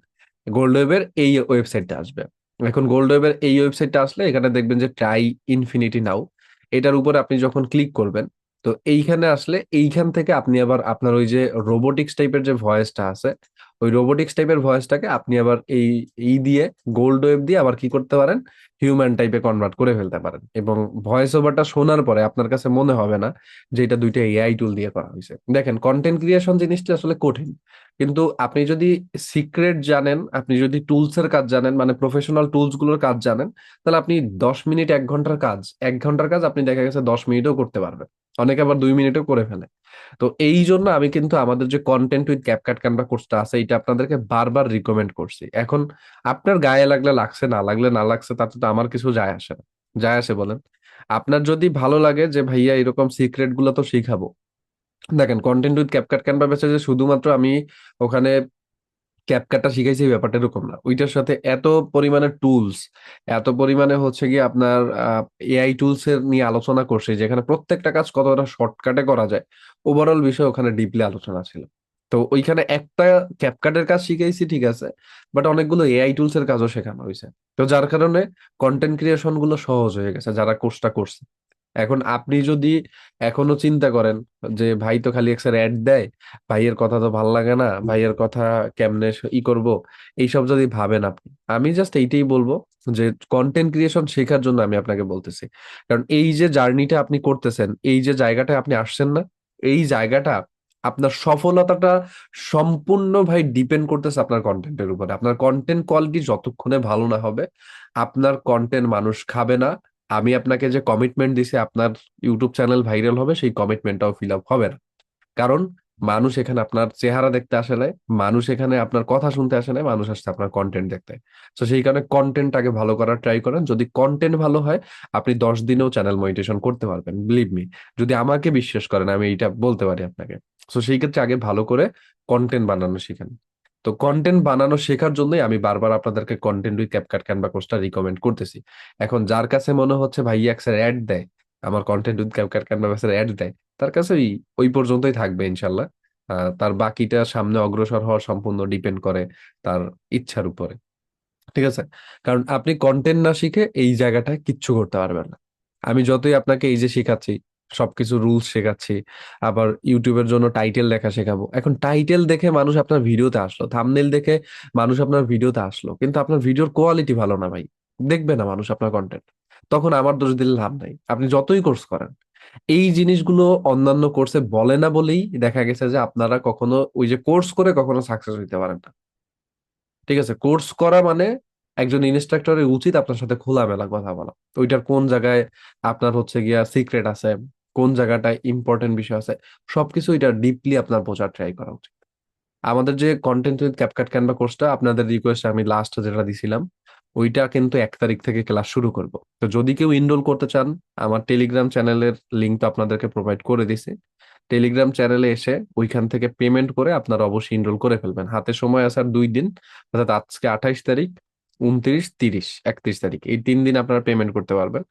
গোল্ড ওয়েভের এই ওয়েবসাইটটা আসবে। এখন গোল্ড ওয়েভের এই ওয়েবসাইটটা আসলে এখানে দেখবেন যে ট্রাই ইনফিনিটি নাও, এটার উপরে আপনি যখন ক্লিক করবেন, তো এইখানে আসলে এইখান থেকে আপনি আবার আপনার ওই যে রোবোটিক্স টাইপের যে ভয়েসটা আছে, ওই রোবোটিক্স টাইপের ভয়েসটাকে আপনি আবার এই দিয়ে গোল্ড ওয়েভ দিয়ে আবার কি করতে পারেন, হিউম্যান টাইপে কনভার্ট করে ফেলতে পারেন। এবং ভয়েস ওভারটা শোনার পরে আপনার কাছে মনে হবে না যে এটা দুইটা এআই টুল দিয়ে করা হয়েছে। দেখেন, কন্টেন্ট ক্রিয়েশন জিনিসটা আসলে কঠিন, কিন্তু আপনি যদি সিক্রেট জানেন, আপনি যদি টুলস এর কাজ জানেন, মানে প্রফেশনাল টুলস গুলোর কাজ জানেন, তাহলে আপনি 10 মিনিট 1 ঘন্টার কাজ, 1 ঘন্টার কাজ আপনি দেখা গেছে 10 মিনিটেও করতে পারবেন। অনেকে আবার 2 মিনিটেও করে ফেলে। তো এই জন্য আমি কিন্তু আমাদের যে কন্টেন্ট উইথ ক্যাপকাট ক্যানভা কোর্সটা আছে এটা আপনাদেরকে বারবার রিকমেন্ড করছি। এখন আপনার গায়ে লাগলে লাগছে, না লাগলে না লাগছে, তাতে তো আমার কিছু যায় আসে না। যায় আসে বলেন? আপনার যদি ভালো লাগে যে ভাইয়া এরকম সিক্রেট গুলো তো শিখাবো, দেখেন কন্টেন্ট উইথ ক্যাপকাট ক্যানভা বেসে যে শুধুমাত্র আমি ওখানে ক্যাপকাটটা শিখাইছি এই ব্যাপারটা এরকম না। ওইটার সাথে এত পরিমাণে টুলস, এত পরিমাণে হচ্ছে কি আপনার এআই টুলস এর নিয়ে আলোচনা করছি, যেখানে প্রত্যেকটা কাজ কতটা শর্টকাটে করা যায়, ওভারঅল বিষয় ওখানে ডিপলি আলোচনা ছিল। তো ওইখানে একটা ক্যাপকাটের কাজ শিখাইছি ঠিক আছে, বাট অনেকগুলো এআই টুলস এর কাজও শেখানো হয়েছে। তো যার কারণে কন্টেন্ট ক্রিয়েশন গুলো সহজ হয়ে গেছে যারা কোর্সটা করছে। এখন আপনি যদি এখনো চিন্তা করেন যে ভাই তো খালি একটা অ্যাড দেয়, ভাইয়ের কথা তো ভাল লাগে না, ভাইয়ের কথা কেমনে করব, এইসব যদি ভাবেন আপনি, আমি জাস্ট এইটাই বলবো যে কন্টেন্ট ক্রিয়েশন শেখার জন্য আমি আপনাকে বলতেছি। কারণ এই যে জার্নিটা আপনি করতেছেন, এই যে জায়গাটা আপনি আসছেন না, এই জায়গাটা আপনার সফলতাটা সম্পূর্ণ ভাই ডিপেন্ড করতেছে আপনার কন্টেন্টের উপরে। আপনার কন্টেন্ট কোয়ালিটি যতক্ষণে ভালো না হবে, আপনার কন্টেন্ট মানুষ খাবে না। আমি আপনাকে যে কমিটমেন্ট দিছি আপনার ইউটিউব চ্যানেল ভাইরাল হবে, সেই কমিটমেন্টটাও ফিল আপ হবে না। কারণ মানুষ এখানে আপনার চেহারা দেখতে আসে নাই, মানুষ এখানে আপনার কথা শুনতে আসে নাই, মানুষ আসছে আপনার কন্টেন্ট দেখতে। তো সেই কারণে কন্টেন্টটাকে ভালো করার ট্রাই করেন। যদি কন্টেন্ট ভালো হয়, আপনি 10 দিনেও চ্যানেল মনিটাইজেশন করতে পারবেন, বিলিভ মি। যদি আমাকে বিশ্বাস করেন, আমি এইটা বলতে পারি আপনাকে। তো সেই ক্ষেত্রে আগে ভালো করে কন্টেন্ট বানানো শিখেন। তো কন্টেন্ট বানানো শেখার জন্যই আমি বারবার আপনাদেরকে কন্টেন্ট উইথ ক্যাপকাট ক্যানভা কোর্সটা রিকমেন্ড করতেছি। এখন যার কাছে মনে হচ্ছে ভাইয়া একটা অ্যাড দেয়, আমার content with CapCut Canva add দেয়, তার কাছে ওই ওই পর্যন্তই থাকবে ইনশাল্লাহ। তার বাকিটা সামনে অগ্রসর হওয়া সম্পূর্ণ ডিপেন্ড করে তার ইচ্ছার উপরে। ঠিক আছে? কারণ আপনি কন্টেন্ট না শিখে এই জায়গাটায় কিচ্ছু করতে পারবেন না। আমি যতই আপনাকে এই যে শেখাচ্ছি, সবকিছু রুলস শেখাচ্ছি, আবার ইউটিউবের জন্য টাইটেল লেখা শেখাবো, এখন টাইটেল দেখে মানুষ আপনার ভিডিওতে আসলো, থাম্বনেল দেখে মানুষ আপনার ভিডিওতে আসলো, কিন্তু আপনার ভিডিওর কোয়ালিটি ভালো না ভাই, দেখবে না মানুষ আপনার কন্টেন্ট। তখন আমার দোষ দিলে লাভ নাই, আপনি যতই কোর্স করেন। এই জিনিসগুলো অন্যান্য কোর্সে বলে না বলেই দেখা গেছে যে আপনারা কখনো ওই যে কোর্স করে কখনো সাকসেস হইতে পারেন না। ঠিক আছে, কোর্স করা মানে একজন ইনস্ট্রাক্টরের উচিত আপনার সাথে খোলামেলা কথা বলা। তো ওইটার কোন জায়গায় আপনার হচ্ছে গিয়া সিক্রেট আছে, কোন জায়গাটায় ইম্পর্টেন্ট বিষয় আছে, সবকিছু এটা ডিপলি আপনার বোঝার ট্রাই করা উচিত। আমাদের যে কন্টেন্ট উইথ ক্যাপকাট ক্যানভা কোর্সটা আপনাদের রিকোয়েস্ট আমি লাস্ট যেটা দিছিলাম, ওইটা কিন্তু 1 তারিখ থেকে ক্লাস শুরু করব। তো যদি কেউ ইনরোল করতে চান, আমার টেলিগ্রাম চ্যানেলের লিঙ্ক তো আপনাদেরকে প্রোভাইড করে দিছি। টেলিগ্রাম চ্যানেলে এসে ওইখান থেকে পেমেন্ট করে আপনারা অবশ্যই ইনরোল করে ফেলবেন। হাতে সময় আছে আর 2 দিন, অর্থাৎ আজকে 28 তারিখ, 29, 30, 31 তারিখ, এই 3 দিন আপনারা পেমেন্ট করতে পারবেন।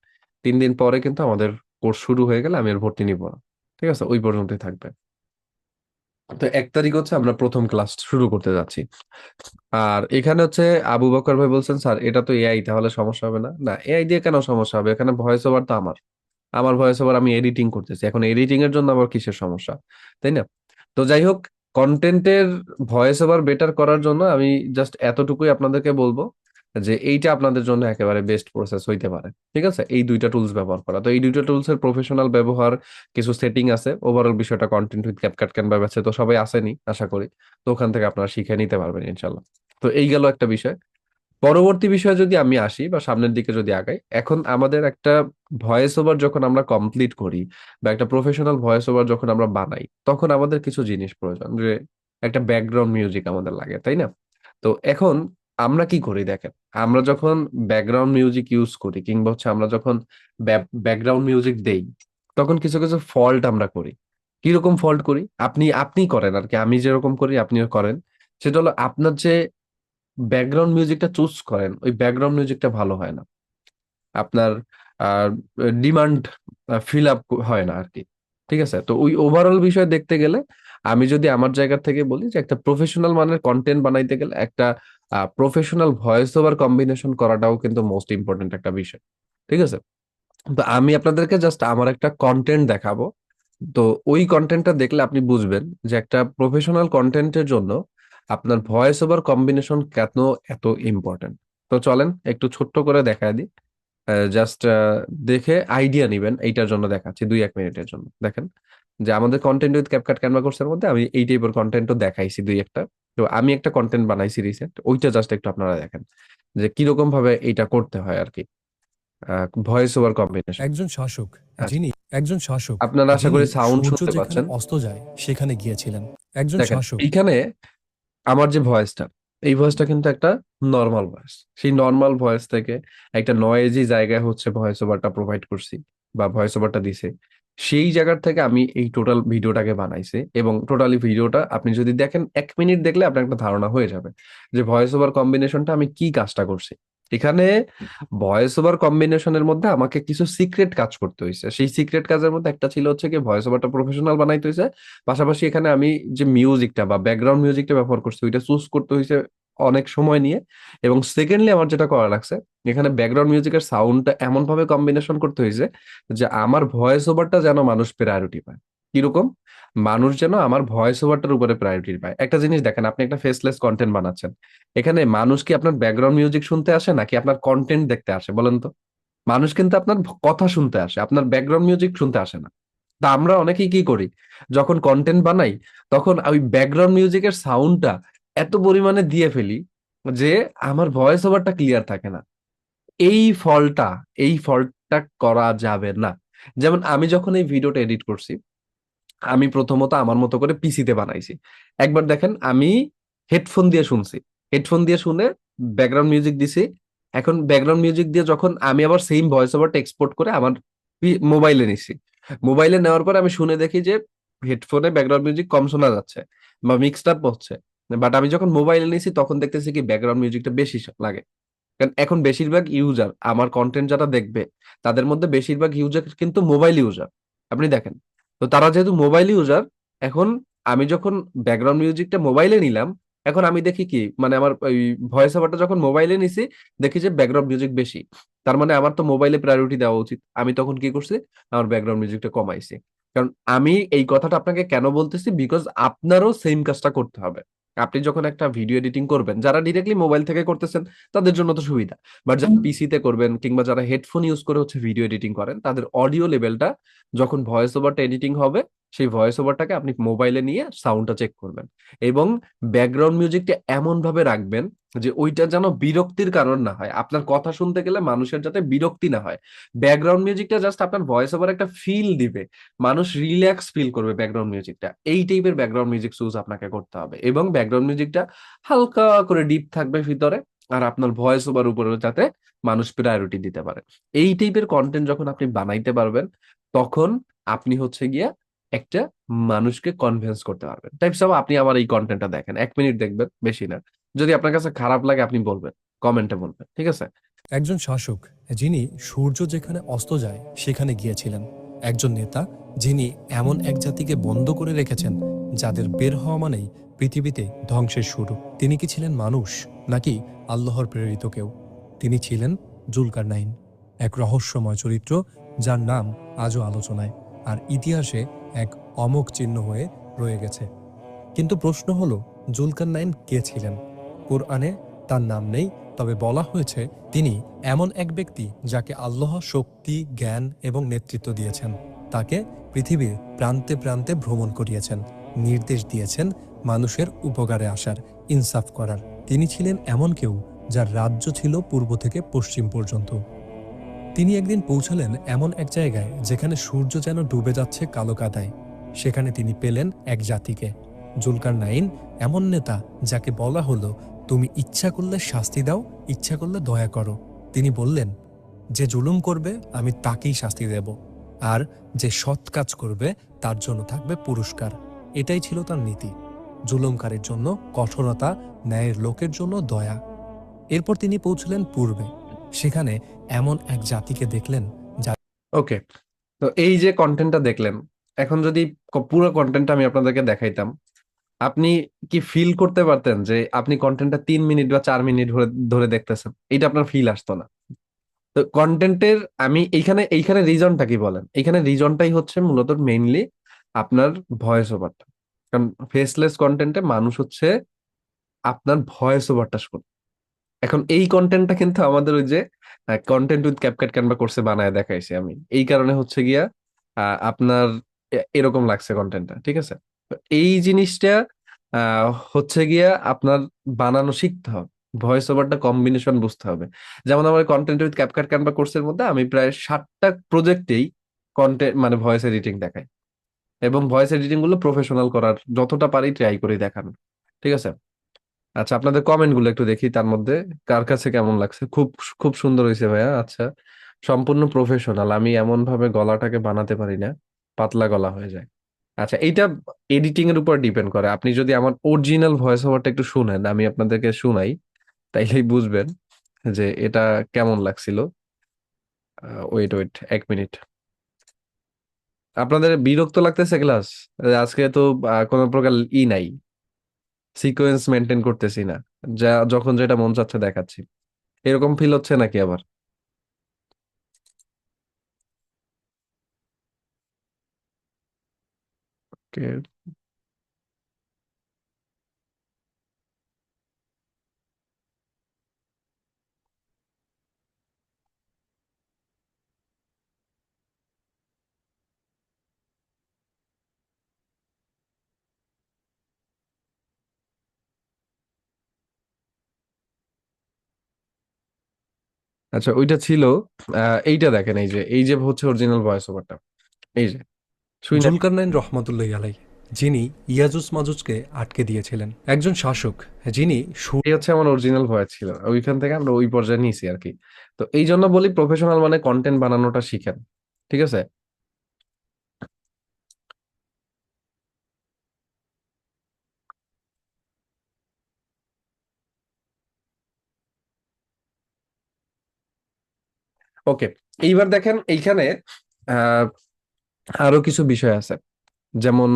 3 দিন পরে কিন্তু আমাদের কোর্স শুরু হয়ে গেলে আমি আর ভর্তি নিব না। ঠিক আছে, ওই পর্যন্তই থাকবে। তো 1 তারিখ হচ্ছে আমরা প্রথম ক্লাস শুরু করতে যাচ্ছি। আর এখানে হচ্ছে আবু বকর ভাই বলছেন, স্যার এটা তো এআই, তাহলে সমস্যা হবে না? না, এআই দিয়ে কেন সমস্যা হবে? এখানে ভয়েস ওভার তো আমার। আমার ভয়েস ওভার আমি এডিটিং করতেছি, এখন এডিটিং এর জন্য আবার কিসের সমস্যা, তাই না? তো যাই হোক, কন্টেন্টের ভয়েস ওভার বেটার করার জন্য আমি জাস্ট এতটুকুই আপনাদেরকে বলবো যে এইটা আপনাদের জন্য একেবারে বেস্ট প্রসেস হইতে পারে। ঠিক আছে, এই দুইটা টুলস ব্যবহার করা। তো এই দুইটা টুলস এর প্রফেশনাল ব্যবহার, কিছু সেটিং আছে, ওভারঅল বিষয়টা কন্টেন্ট উইথ ক্যাপকাট ক্যানভা আছে, তো সবাই আসেনি আশা করি। তো ওখান থেকে আপনারা শিখে নিতে পারবেন ইনশাল্লাহ। তো এই গেল একটা বিষয়। পরবর্তী বিষয়ে যদি আমি আসি বা সামনের দিকে যদি আগাই, এখন আমাদের একটা ভয়েস ওভার যখন আমরা কমপ্লিট করি বা একটা প্রফেশনাল ভয়েস ওভার যখন আমরা বানাই, তখন আমাদের কিছু জিনিস প্রয়োজন, যে একটা ব্যাকগ্রাউন্ড মিউজিক আমাদের লাগে, তাই না? তো এখন আমরা কি করি দেখেন, আমরা যখন ব্যাকগ্রাউন্ড মিউজিক ইউজ করি কিংবা হচ্ছে আমরা যখন ব্যাকগ্রাউন্ড মিউজিক দেই, তখন কিছু কিছু ফল্ট আমরা করি। কিরকম ফল্ট করি, আপনি আপনি করেন আর কি, আমি যেরকম করি আপনিও করেন। সেটা হলো, আপনার যে ব্যাকগ্রাউন্ড মিউজিকটা চুজ করেন, ওই ব্যাকগ্রাউন্ড মিউজিকটা ভালো হয় না, আপনার ডিমান্ড ফিল আপ হয় না আর কি। ঠিক আছে, তো ওই ওভারঅল বিষয় দেখতে গেলে, আমি যদি আমার জায়গা থেকে বলি যে একটা প্রফেশনাল মানের কন্টেন্ট বানাইতে গেলে একটা প্রফেশনাল ভয়েস ওভার কম্বিনেশন করাটাও কিন্তু মোস্ট ইম্পর্টেন্ট একটা বিষয়। ঠিক আছে, তো আমি আপনাদেরকে জাস্ট আমার একটা কন্টেন্ট দেখাবো। তো ওই কন্টেন্টটা দেখলে আপনি বুঝবেন যে একটা প্রফেশনাল কন্টেন্টের জন্য আপনার ভয়েস ওভার কম্বিনেশন কেন এত ইম্পর্টেন্ট। তো চলেন একটু ছোট্ট করে দেখায় দিই, জাস্ট দেখে আইডিয়া নিবেন। এইটার জন্য দেখাচ্ছি 2-1 মিনিটের জন্য। দেখেন যে আমাদের কন্টেন্ট উইথ ক্যাপকাট ক্যানভা কোর্সের মধ্যে আমি এই টাইপের কন্টেন্টও দেখাইছি দুই একটা। তো আমি একটা কন্টেন্ট বানাইছি রিসেন্ট, ওইটা জাস্ট একটু আপনারা দেখেন যে কিরকম ভাবে এইটা করতে হয় আর কি, ভয়েস ওভার কম্বিনেশন। একজন শাসক আচ্ছা, যিনি একজন শাসক আপনারা আশা যিনি করি সাউন্ড সূর্য শুনতে যেখানে পাচ্ছেন। অস্ত যায় সেখানে গিয়েছিলেন। একজন দেখেন শাসক এইখানে আমার যে ভয়েসটা, এই ভয়েসটা কিন্তু একটা নর্মাল ভয়েস। সেই নর্মাল ভয়েস থেকে একটা নয়েজি জায়গায় হচ্ছে ভয়েস ওভারটা প্রোভাইড করছি বা ভয়েস ওভারটা দিছে। সেই জায়গার থেকে আমি এই টোটাল ভিডিওটাকে বানাইছি, এবং টোটালি ভিডিওটা আপনি যদি দেখেন 1 মিনিট দেখলে আপনার একটা ধারণা হয়ে যাবে যে ভয়েস ওভার কম্বিনেশনটা আমি কি কাজটা করছি এখানে। ভয়েস ওভার কম্বিনেশনের মধ্যে আমাকে কিছু সিক্রেট কাজ করতে হয়েছে। সেই সিক্রেট কাজের মধ্যে একটা ছিল হচ্ছে কি, ভয়েস ওভারটা প্রফেশনাল বানাইতে হয়েছে, পাশাপাশি এখানে আমি যে মিউজিকটা বা ব্যাকগ্রাউন্ড মিউজিকটা ব্যবহার করছি ওইটা চুজ করতে হয়েছে অনেক সময় নিয়ে। এবং সেকেন্ডলি আমার যেটা করা লাগছে, এখানে ব্যাকগ্রাউন্ড মিউজিকের সাউন্ডটা এমন ভাবে কম্বিনেশন করতে হয়েছে যে আমার ভয়েস ওভারটা যেন মানুষ প্রায়োরিটি পায়। কিরকম, মানুষ যেন আমার ভয়েস ওভারটার উপরে প্রায়োরিটি পায়। একটা জিনিস দেখেন, আপনি একটা ফেসলেস কন্টেন্ট বানাচ্ছেন, এখানে মানুষ কি আপনার ব্যাকগ্রাউন্ড মিউজিক শুনতে আসে নাকি আপনার কন্টেন্ট দেখতে আসে বলেন তো? মানুষ কিন্তু আপনার কথা শুনতে আসে, আপনার ব্যাকগ্রাউন্ড মিউজিক শুনতে আসে না। তা আমরা অনেকেই কি করি, যখন কন্টেন্ট বানাই তখন ওই ব্যাকগ্রাউন্ড মিউজিকের সাউন্ডটা এত পরিমাণে দিয়ে ফেলি যে আমার ভয়েস ওভারটা ক্লিয়ার থাকে না। এই ফলটা এই ফল্টটা করা যাবে না। যেমন আমি যখন এই ভিডিওটা এডিট করছি, আমি প্রথমত আমার মতো করে পিসিতে বানাইছি। একবার দেখেন, আমি হেডফোন দিয়ে শুনছি, হেডফোন দিয়ে শুনে ব্যাকগ্রাউন্ড মিউজিক দিছি। এখন ব্যাকগ্রাউন্ড মিউজিক দিয়ে যখন আমি আবার সেম ভয়েস ওভারটা এক্সপোর্ট করে আমার মোবাইলে নিছি, মোবাইলে নেওয়ার পর আমি শুনে দেখি যে হেডফোনে ব্যাকগ্রাউন্ড মিউজিক কম শোনা যাচ্ছে বা মিক্সড আপ হচ্ছে। বাট আমি যখন মোবাইলে নিছি তখন দেখতেছি কি ব্যাকগ্রাউন্ড মিউজিকটা বেশি লাগে। কারণ এখন বেশিরভাগ ইউজার আমার কন্টেন্ট যারা দেখবে, তাদের মধ্যে বেশিরভাগ ইউজার কিন্তু মোবাইল ইউজার। আপনি দেখেন, তো তারা যেহেতু মোবাইল ইউজার, এখন আমি যখন ব্যাকগ্রাউন্ড মিউজিকটা মোবাইলে নিলাম, এখন আমি দেখি কি, মানে আমার ওই ভয়েস ওভারটা যখন মোবাইলে নিছি, দেখি যে ব্যাকগ্রাউন্ড মিউজিক বেশি। তার মানে আমার তো মোবাইলে প্রায়োরিটি দেওয়া উচিত। আমি তখন কি করছি, আমার ব্যাকগ্রাউন্ড মিউজিকটা কমাইছি। কারণ আমি এই কথাটা আপনাকে কেন বলতেছি, বিকজ আপনারও সেম কাজটা করতে হবে। আপনি যখন একটা ভিডিও এডিটিং করবেন, যারা ডিরেক্টলি মোবাইল থেকে করতেছেন তাদের জন্য তো সুবিধা, বাট যারা পিসিতে করবেন কিংবা যারা হেডফোন ইউজ করে হচ্ছে ভিডিও এডিটিং করেন, তাদের অডিও লেভেলটা যখন ভয়েস ওভারটা এডিটিং হবে, সেই ভয়েস ওভারটাকে আপনি মোবাইলে নিয়ে সাউন্ডটা চেক করবেন, এবং ব্যাকগ্রাউন্ড মিউজিকটা এমন ভাবে রাখবেন যে ওইটা যেন বিরক্তির কারণ না হয়। আপনার কথা শুনতে গেলে মানুষের যাতে বিরক্তি না হয়, ব্যাকগ্রাউন্ড মিউজিকটা জাস্ট আপনার ভয়েস ওভার একটা ফিল দিবে, মানুষ রিল্যাক্স ফিল করবে ব্যাকগ্রাউন্ড মিউজিকটা। এই টাইপের ব্যাকগ্রাউন্ড মিউজিক চুজ আপনাকে করতে হবে, এবং ব্যাকগ্রাউন্ড মিউজিকটা হালকা করে ডিপ থাকবে ভিতরে, আর আপনার ভয়েস ওভার উপরে যাতে মানুষ প্রায়োরিটি দিতে পারে। এই টাইপের কন্টেন্ট যখন আপনি বানাইতে পারবেন, তখন আপনি হচ্ছে গিয়া একটা মানুষকে কনভিন্স করতে পারবেন। টাইপস অফ, আপনি আমার এই কন্টেন্টটা দেখেন, 1 মিনিট দেখবেন, বেশি না। যদি আপনার কাছে খারাপ লাগে আপনি বলবেন, কমেন্টে বলবেন, ঠিক আছে? একজন শাসক যিনি সূর্য যেখানে অস্ত যায় সেখানে গিয়েছিলেন। একজন নেতা যিনি এমন এক জাতিকে বন্ধ করে রেখেছেন যাদের বের হওয়া মানেই পৃথিবীতে ধ্বংসের শুরু। তিনি কি ছিলেন মানুষ নাকি আল্লাহর প্রেরিত কেউ? তিনি ছিলেন জুলকারনাইন, এক রহস্যময় চরিত্র যার নাম আজও আলোচনায়, আর ইতিহাসে এক অমোঘ চিহ্ন হয়ে রয়ে গেছে। কিন্তু প্রশ্ন হলো, জুলকারনাইন কে ছিলেন? কোরআনে তার নাম নেই, তবে বলা হয়েছে তিনি এমন এক ব্যক্তি যাকে আল্লাহ শক্তি, জ্ঞান এবং নেতৃত্ব দিয়েছেন। তাকে পৃথিবীর প্রান্তে প্রান্তে ভ্রমণ করিয়েছেন, নির্দেশ দিয়েছেন মানুষের উপকারে আসার, ইনসাফ করার। তিনি ছিলেন এমন কেউ যার রাজ্য ছিল পূর্ব থেকে পশ্চিম পর্যন্ত। তিনি একদিন পৌঁছালেন এমন এক জায়গায় যেখানে সূর্য যেন ডুবে যাচ্ছে কালো কাদায়। সেখানে তিনি পেলেন এক জাতিকে। জুলকারনাইন এমন নেতা যাকে বলা হলো, তুমি ইচ্ছা করলে শাস্তি দাও, ইচ্ছা করলে দয়া করো। তিনি বললেন, যে জুলুম করবে আমি তাকেই শাস্তি দেব, আর যে সৎ কাজ করবে তার জন্য থাকবে পুরস্কার। এটাই ছিল তার নীতি। জুলুমকারীর জন্য কঠোরতা, ন্যায়ের লোকের জন্য দয়া। এরপর তিনি পৌঁছলেন পূর্বে। সেখানে এমন এক জাতিকে দেখলেন যা ওকে, তো এই যে কন্টেন্টটা দেখলেন, এখন যদি পুরো কন্টেন্টটা আমি আপনাদেরকে দেখাইতাম, আপনি কি ফিল করতে পারতেন যে আপনি কন্টেন্টটা 3 মিনিট বা 4 মিনিট ধরে ধরে দেখতেছেন? এটা আপনার ফিল আসতো না। তো কন্টেন্টের আমি এইখানে এইখানে রিজনটা কি বলেন? এইখানে রিজনটাই হচ্ছে মূলত মেইনলি আপনার ভয়েস ওভারটা। কারণ ফেসলেস কন্টেন্টে মানুষ হচ্ছে আপনার ভয়েস ওভারটা শুনে। এখন এই কন্টেন্টটা কিন্তু আমাদের ওই যে কন্টেন্ট উইথ ক্যাপকাট ক্যানভা কোর্সে বানায় দেখাইছি আমি, এই কারণে হচ্ছে গিয়া আপনার এরকম লাগছে কন্টেন্টটা, ঠিক আছে? তো এই জিনিসটা হচ্ছে গিয়া আপনার বানানো শিখতে হবে, ভয়েস ওভারটা কম্বিনেশন বুঝতে হবে। যেমন আমার কন্টেন্ট উইথ ক্যাপকাট ক্যানভা কোর্সের মধ্যে আমি প্রায় 7টা প্রজেক্টেই কন্টেন্ট মানে ভয়েস এডিটিং দেখাই, এবং ভয়েস এডিটিং গুলো প্রফেশনাল করার যতটা পারি ট্রাই করি দেখানো, ঠিক আছে? আচ্ছা, আপনাদের কমেন্ট গুলো একটু দেখি, তার মধ্যে কার কাছে কেমন লাগছে। খুব খুব সুন্দর হয়েছে ভাইয়া। আচ্ছা, সম্পূর্ণ প্রফেশনাল, আমি এমন ভাবে গলাটাকে বানাতে পারি না, পাতলা গলা হয়ে যায়। আচ্ছা, এইটা এডিটিং এর উপর ডিপেন্ড করে। আপনি যদি আমার অরিজিনাল ভয়েস ওভারটা একটু শুনেন, আমি আপনাদেরকে শুনাই, তাইলেই বুঝবেন যে এটা কেমন লাগছিল। Wait wait 1 minute. আপনাদের বিরক্ত লাগতেছে ক্লাস? আজকে তো কোনো প্রকার নাই, সিকোয়েন্স মেনটেন করতেছি না, যা যখন যেটা মন চাচ্ছে দেখাচ্ছি, এরকম ফিল হচ্ছে নাকি আবার? Okay. আচ্ছা, ওইটা ছিল। এইটা দেখেন, এই যে হচ্ছে অরিজিনাল ভয়েস ওভারটা, এই যে শুই না। জুলকারনাইন রহমতুল্লাহ আলাই, যিনি ইয়াজুজ মাজুজকে আটকে দিয়েছিলেন, একজন শাসক যিনি এই হচ্ছে আমার অরিজিনাল ভয়েস ছিল, ওইখান থেকে আমরা ওই পর্যায়ে নিয়েছি আর কি। তো এই জন্য বলি প্রফেশনাল মানে কন্টেন্ট বানানোটা শিখেন, ঠিক আছে? ওকে, এইবার দেখেন এইখানে আহ আরো কিছু বিষয় আছে। যেমন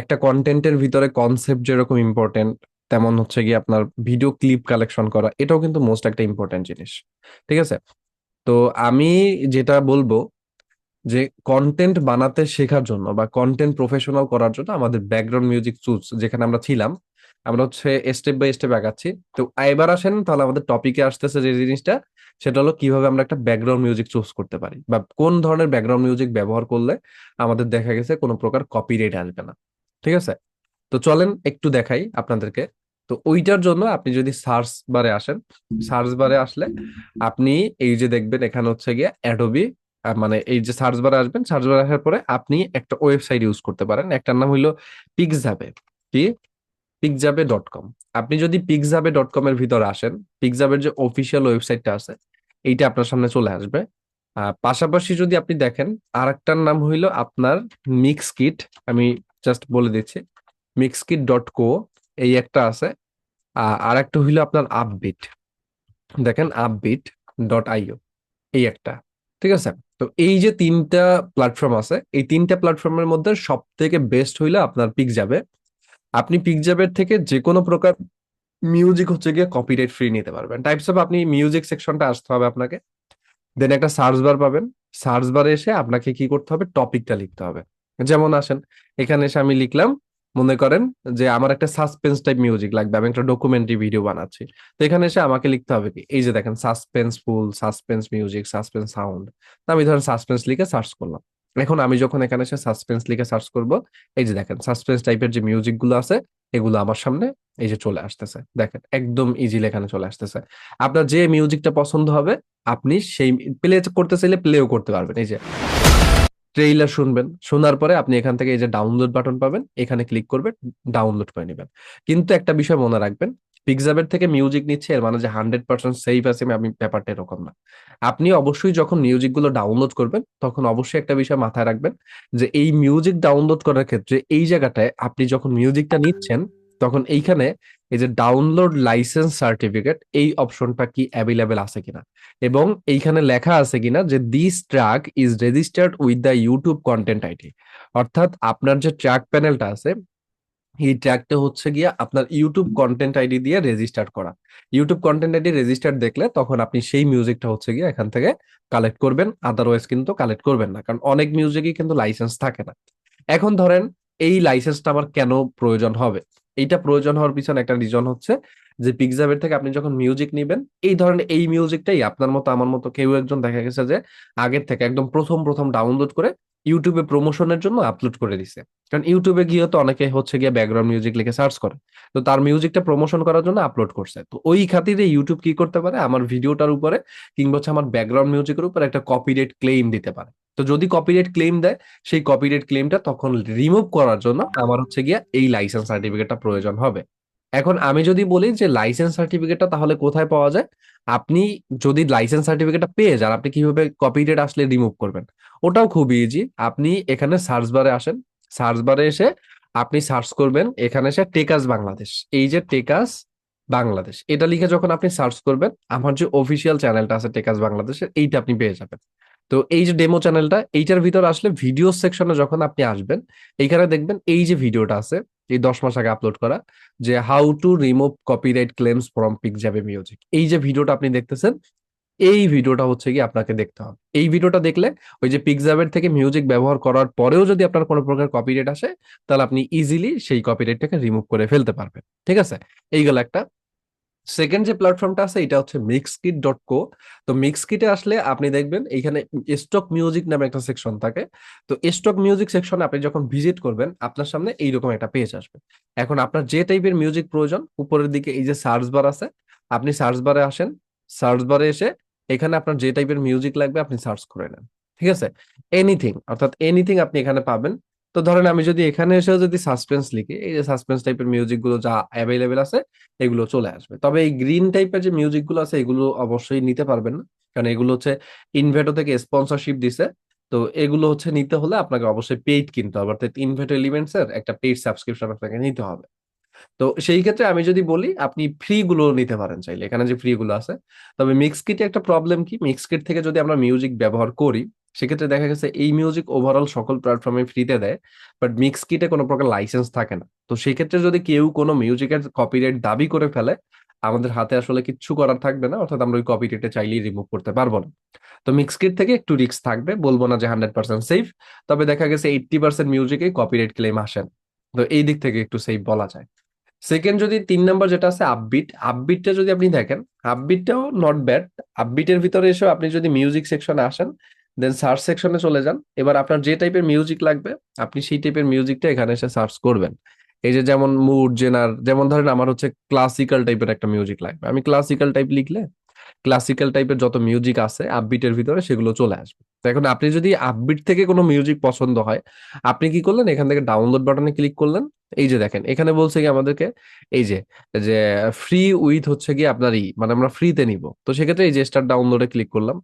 একটা কন্টেন্টের ভিতরে কনসেপ্ট যেরকম ইম্পর্টেন্ট, তেমন হচ্ছে কি আপনার ভিডিও ক্লিপ কালেকশন করা, এটাও কিন্তু মোস্ট একটা ইম্পর্টেন্ট জিনিস, ঠিক আছে? তো আমি যেটা বলবো যে কন্টেন্ট বানাতে শেখার জন্য বা কন্টেন্ট প্রফেশনাল করার জন্য আমাদের ব্যাকগ্রাউন্ড মিউজিক চুজ, যেখানে আমরা ছিলাম, আমরা হচ্ছে স্টেপ বাই স্টেপ আগাচ্ছি। তো এবার আসেন তাহলে আমাদের টপিকে আসতেছে যে জিনিসটা, সেটা হলো কিভাবে আমরা একটা ব্যাকগ্রাউন্ড মিউজিক চুজ করতে পারি, বা কোন ধরনের ব্যাকগ্রাউন্ড মিউজিক ব্যবহার করলে আমাদের দেখা গেছে কোনো প্রকার কপিরাইট আসবে না, ঠিক আছে? তো চলেন একটু দেখাই আপনাদেরকে। তো ওইটার জন্য আপনি যদি সার্চ বারে আসেন, সার্চ বারে আসলে আপনি এই যে দেখবেন এখানে হচ্ছে গিয়ে অ্যাডোবি, মানে এই যে সার্চ বারে আসবেন, সার্চ বারে আসার পরে আপনি একটা ওয়েবসাইট ইউজ করতে পারেন, একটার নাম হইলো পিক্সাবে। কি? পিক্সাবে.কম। আপনি যদি পিক্সাবে.কম এর ভিতরে আসেন, পিক্সাবের যে অফিসিয়াল ওয়েবসাইটটা আছে, এইটা আপনার সামনে চলে আসবে। পাশাপাশি যদি আপনি দেখেন, আরেকটার নাম হইলো আপনার মিক্স কিট। আমি জাস্ট বলে দিচ্ছি, mixkit.co, এই একটা আছে। আর একটা হইলো আপনার আপবিট। দেখেন, upbeat.io, এই একটা, ঠিক আছে? তো এই যে 3টা প্ল্যাটফর্ম আছে, এই 3টা প্ল্যাটফর্মের মধ্যে সব থেকে বেস্ট হইলো আপনার পিক্সাবে। আপনি পিক্সাবের থেকে যে কোনো প্রকার মিউজিক হচ্ছে গিয়ে কপিরাইট ফ্রি নিতে পারবেন। টাইপস অফ, আপনি মিউজিক সেকশনটা আসতে হবে আপনাকে, দেন একটা সার্চ বার পাবেন, সার্চ বারে এসে আপনাকে কি করতে হবে, টপিকটা লিখতে হবে। যেমন আসেন, এখানে এসে আমি লিখলাম, মনে করেন যে আমার একটা সাসপেন্স টাইপ মিউজিক লাগবে, আমি একটা ডকুমেন্টারি ভিডিও বানাচ্ছি। তো এখানে এসে আমাকে লিখতে হবে কি, এই যে দেখেন suspenseful, suspense music, suspense sound. আমি ধরেন সাসপেন্স লিখে সার্চ করলাম। এখন আমি যখন এখানে এসে সাসপেন্স লিখে সার্চ করব, এই যে দেখেন সাসপেন্স টাইপের যে মিউজিক গুলো আছে, এগুলো আমার সামনে এই যে চলে আসতেছে, দেখেন একদম ইজিলি এখানে চলে আসতেছে। আপনার যে মিউজিকটা পছন্দ হবে, আপনি সেই প্লে করতে চাইলে প্লেও করতে পারবেন। এই যে ট্রেইলার শুনবেন, শোনার পরে আপনি এখান থেকে এই যে ডাউনলোড বাটন পাবেন, এখানে ক্লিক করবেন, ডাউনলোড করে নেবেন। কিন্তু একটা বিষয় মনে রাখবেন, পিক্সাবের থেকে মিউজিক নিচ্ছে এর মানে যে 100% সেফ আছে আমি, ব্যাপারটা এরকম না। আপনি অবশ্যই যখন মিউজিক গুলো ডাউনলোড করবেন, তখন অবশ্যই একটা বিষয় মাথায় রাখবেন, যে এই মিউজিক ডাউনলোড করার ক্ষেত্রে এই জায়গাটায় আপনি যখন মিউজিকটা নিচ্ছেন, তখন এইখানে এই যে ডাউনলোড লাইসেন্স সার্টিফিকেট, এই অপশনটা কি অ্যাভেলেবেল আছে কিনা, এবং এইখানে লেখা আছে কিনা যে this track is registered with the YouTube content ID. অর্থাৎ আপনার যে ট্র্যাক প্যানেলটা আছে, এই ট্র্যাকটা হচ্ছে গিয়া আপনার ইউটিউব কন্টেন্ট আইডি দিয়ে রেজিস্টার করা। ইউটিউব কন্টেন্ট আইডি রেজিস্টার দেখলে তখন আপনি সেই মিউজিকটা হচ্ছে গিয়ে এখান থেকে কালেক্ট করবেন, আদারওয়াইজ কিন্তু কালেক্ট করবেন না, কারণ অনেক মিউজিকই কিন্তু লাইসেন্স থাকে না। এখন ধরেন এই লাইসেন্সটা আমার কেন প্রয়োজন হবে, এইটা প্রয়োজন হওয়ার পিছনে একটা রিজন হচ্ছে যে পিক্সাবের থেকে আপনি যখন মিউজিক নিবেন, এই ধরনের এই মিউজিকটাই আপনার মতো আমার মতো কেউ একজন দেখা গেছে যে আগের থেকে একদম প্রথম প্রথম ডাউনলোড করে ইউটিউবে প্রমোশনের জন্য আপলোড করে দিছে। কারণ ইউটিউবে গিয়ে তো অনেকে হচ্ছে গিয়ে ব্যাকগ্রাউন্ড মিউজিক লিখে সার্চ করে, তো তার মিউজিকটা প্রমোশন করার জন্য আপলোড করছে। তো ওই খাতিরে ইউটিউব কি করতে পারে, আমার ভিডিওটার উপরে কিংবা হচ্ছে আমার ব্যাকগ্রাউন্ড মিউজিকের উপর একটা কপিরাইট ক্লেম দিতে পারে। তো যদি কপিরাইট ক্লেম দেয়, সেই কপিরাইট ক্লেমটা তখন রিমুভ করার জন্য আমার হচ্ছে গিয়া এই লাইসেন্স সার্টিফিকেটটা প্রয়োজন হবে। এখন আমি যদি বলি যে লাইসেন্স সার্টিফিকেটটা তাহলে কোথায় পাওয়া যায়, আপনি যদি লাইসেন্স সার্টিফিকেটটা পেয়ে যান, আপনি কিভাবে কপিরাইট আসলে রিমুভ করবেন, ওটাও খুব ইজি। আপনি এখানে সার্চ বারে আসেন, সার্চ বারে এসে আপনি সার্চ করবেন, এখানে এসে টেকাস বাংলাদেশ, এই যে টেকাস বাংলাদেশ এটা লিখে যখন আপনি সার্চ করবেন, আমার যে অফিসিয়াল চ্যানেলটা আছে টেকাস বাংলাদেশের, এইটা আপনি পেয়ে যাবেন। তো এই যে ডেমো চ্যানেলটা, এইটার ভিতর আসলে ভিডিও সেকশনে যখন আপনি আসবেন, এইখানে দেখবেন এই যে ভিডিওটা আছে, এই 10 মাস আগে আপলোড করা, যে how to remove copyright claims from Pixabay music, এই যে ভিডিওটা আপনি দেখতেছেন, এই ভিডিওটা হচ্ছে কি আপনাকে দেখতে হবে। এই ভিডিওটা দেখলে ওই যে পিকজাবের থেকে মিউজিক ব্যবহার করার পরেও যদি আপনার কোনো প্রকার কপিরাইট আসে, তাহলে আপনি ইজিলি সেই কপিরাইটটাকে রিমুভ করে ফেলতে পারবেন। ঠিক আছে, এই গেল একটা। সেকেন্ড যে প্ল্যাটফর্মটা আছে এটা হচ্ছে মিক্সকিট.co। তো মিক্সকিটে আসলে আপনি দেখবেন এইখানে স্টক মিউজিক নামে একটা সেকশন থাকে। তো স্টক মিউজিক সেকশনে আপনি যখন ভিজিট করবেন, আপনার সামনে এইরকম একটা পেজ আসবে। এখন আপনার যে টাইপের মিউজিক প্রয়োজন, উপরের দিকে এই যে সার্চ বার আছে, আপনি সার্চ বারে আসেন, সার্চ বারে এসে এখানে আপনার যে টাইপের মিউজিক লাগবে আপনি সার্চ করে নেন। ঠিক আছে, এনিথিং, অর্থাৎ এনিথিং আপনি এখানে পাবেন। তো ধরেন আমি যদি এখানে এসেও যদি সাসপেন্স লিখি, এই যে সাসপেন্স টাইপের মিউজিক গুলো যা অ্যাভেলেবেল আছে, এগুলো চলে আসবে। তবে এই গ্রিন টাইপের যে মিউজিক গুলো আছে, এগুলো অবশ্যই নিতে পারবেন না, কারণ এগুলো হচ্ছে ইনভেটো থেকে স্পন্সরশিপ দিছে। তো এগুলো হচ্ছে নিতে হলে আপনাকে অবশ্যই পেইড কিনতে হবে, অর্থাৎ ইনভেটো এলিমেন্টস এর একটা পেইড সাবস্ক্রিপশন আপনাকে নিতে হবে। তো সেই ক্ষেত্রে আমি যদি বলি, আপনি ফ্রি গুলো নিতে পারেন চাইলে, এখানে যে ফ্রি গুলো আছে। তবে মিক্সকিটে একটা প্রবলেম কি, মিক্সকিট থেকে যদি আমরা মিউজিক ব্যবহার করি, সেক্ষেত্রে দেখা গেছে এই মিউজিক ওভারঅল সকল প্ল্যাটফর্মে ফ্রিতে দেয়, বাট মিক্সকিটে কোনো প্রকার লাইসেন্স থাকে না। তো সেই ক্ষেত্রে যদি কেউ কোনো মিউজিকের কপিরাইট দাবি করে ফেলে, আমাদের হাতে আসলে কিচ্ছু করার থাকবে না, অর্থাৎ আমরা ওই কপিরাইটে চাইলেই রিমুভ করতে পারবো না। তো মিক্সকিট থেকে একটু রিস্ক থাকবে, বলবো না যে 100% সেফ। তবে দেখা গেছে 80% মিউজিকে কপিরাইট ক্লেম আসেন। তো এই দিক থেকে একটু সেফ বলা যায়। সেকেন্ড যদি 3 নাম্বার যেটা আছে আপবিট, আপবিটটা যদি আপনি দেখেন, আপবিটটাও নট ব্যাড। আপবিটের ভিতরে এসে আপনি যদি মিউজিক সেকশনে আসেন, দেন সার্চ সেকশনে চলে যান, এবার আপনার যে টাইপের মিউজিক লাগবে আপনি সেই টাইপের মিউজিকটা এখানে এসে সার্চ করবেন। এই যে যেমন মুড জেনার, যেমন ধরেন আমার হচ্ছে ক্লাসিক্যাল টাইপের একটা মিউজিক লাগবে, আমি ক্লাসিক্যাল টাইপ লিখলে ক্লাসিক্যাল টাইপের যত মিউজিক আছে আপবিটের ভিতরে সেগুলো চলে আসবে। তো এখন আপনি যদি আপবিট থেকে কোনো মিউজিক পছন্দ হয়, আপনি কি করলেন, এখান থেকে ডাউনলোড বাটনে ক্লিক করলেন। এই যে দেখেন এখানে বলছে কি আমাদেরকে, এই যে যে ফ্রি উইথ হচ্ছে কি আপনার মানে আমরা ফ্রিতে নিব। তো সেক্ষেত্রে এই যে স্টার্ট ডাউনলোডে ক্লিক করলাম।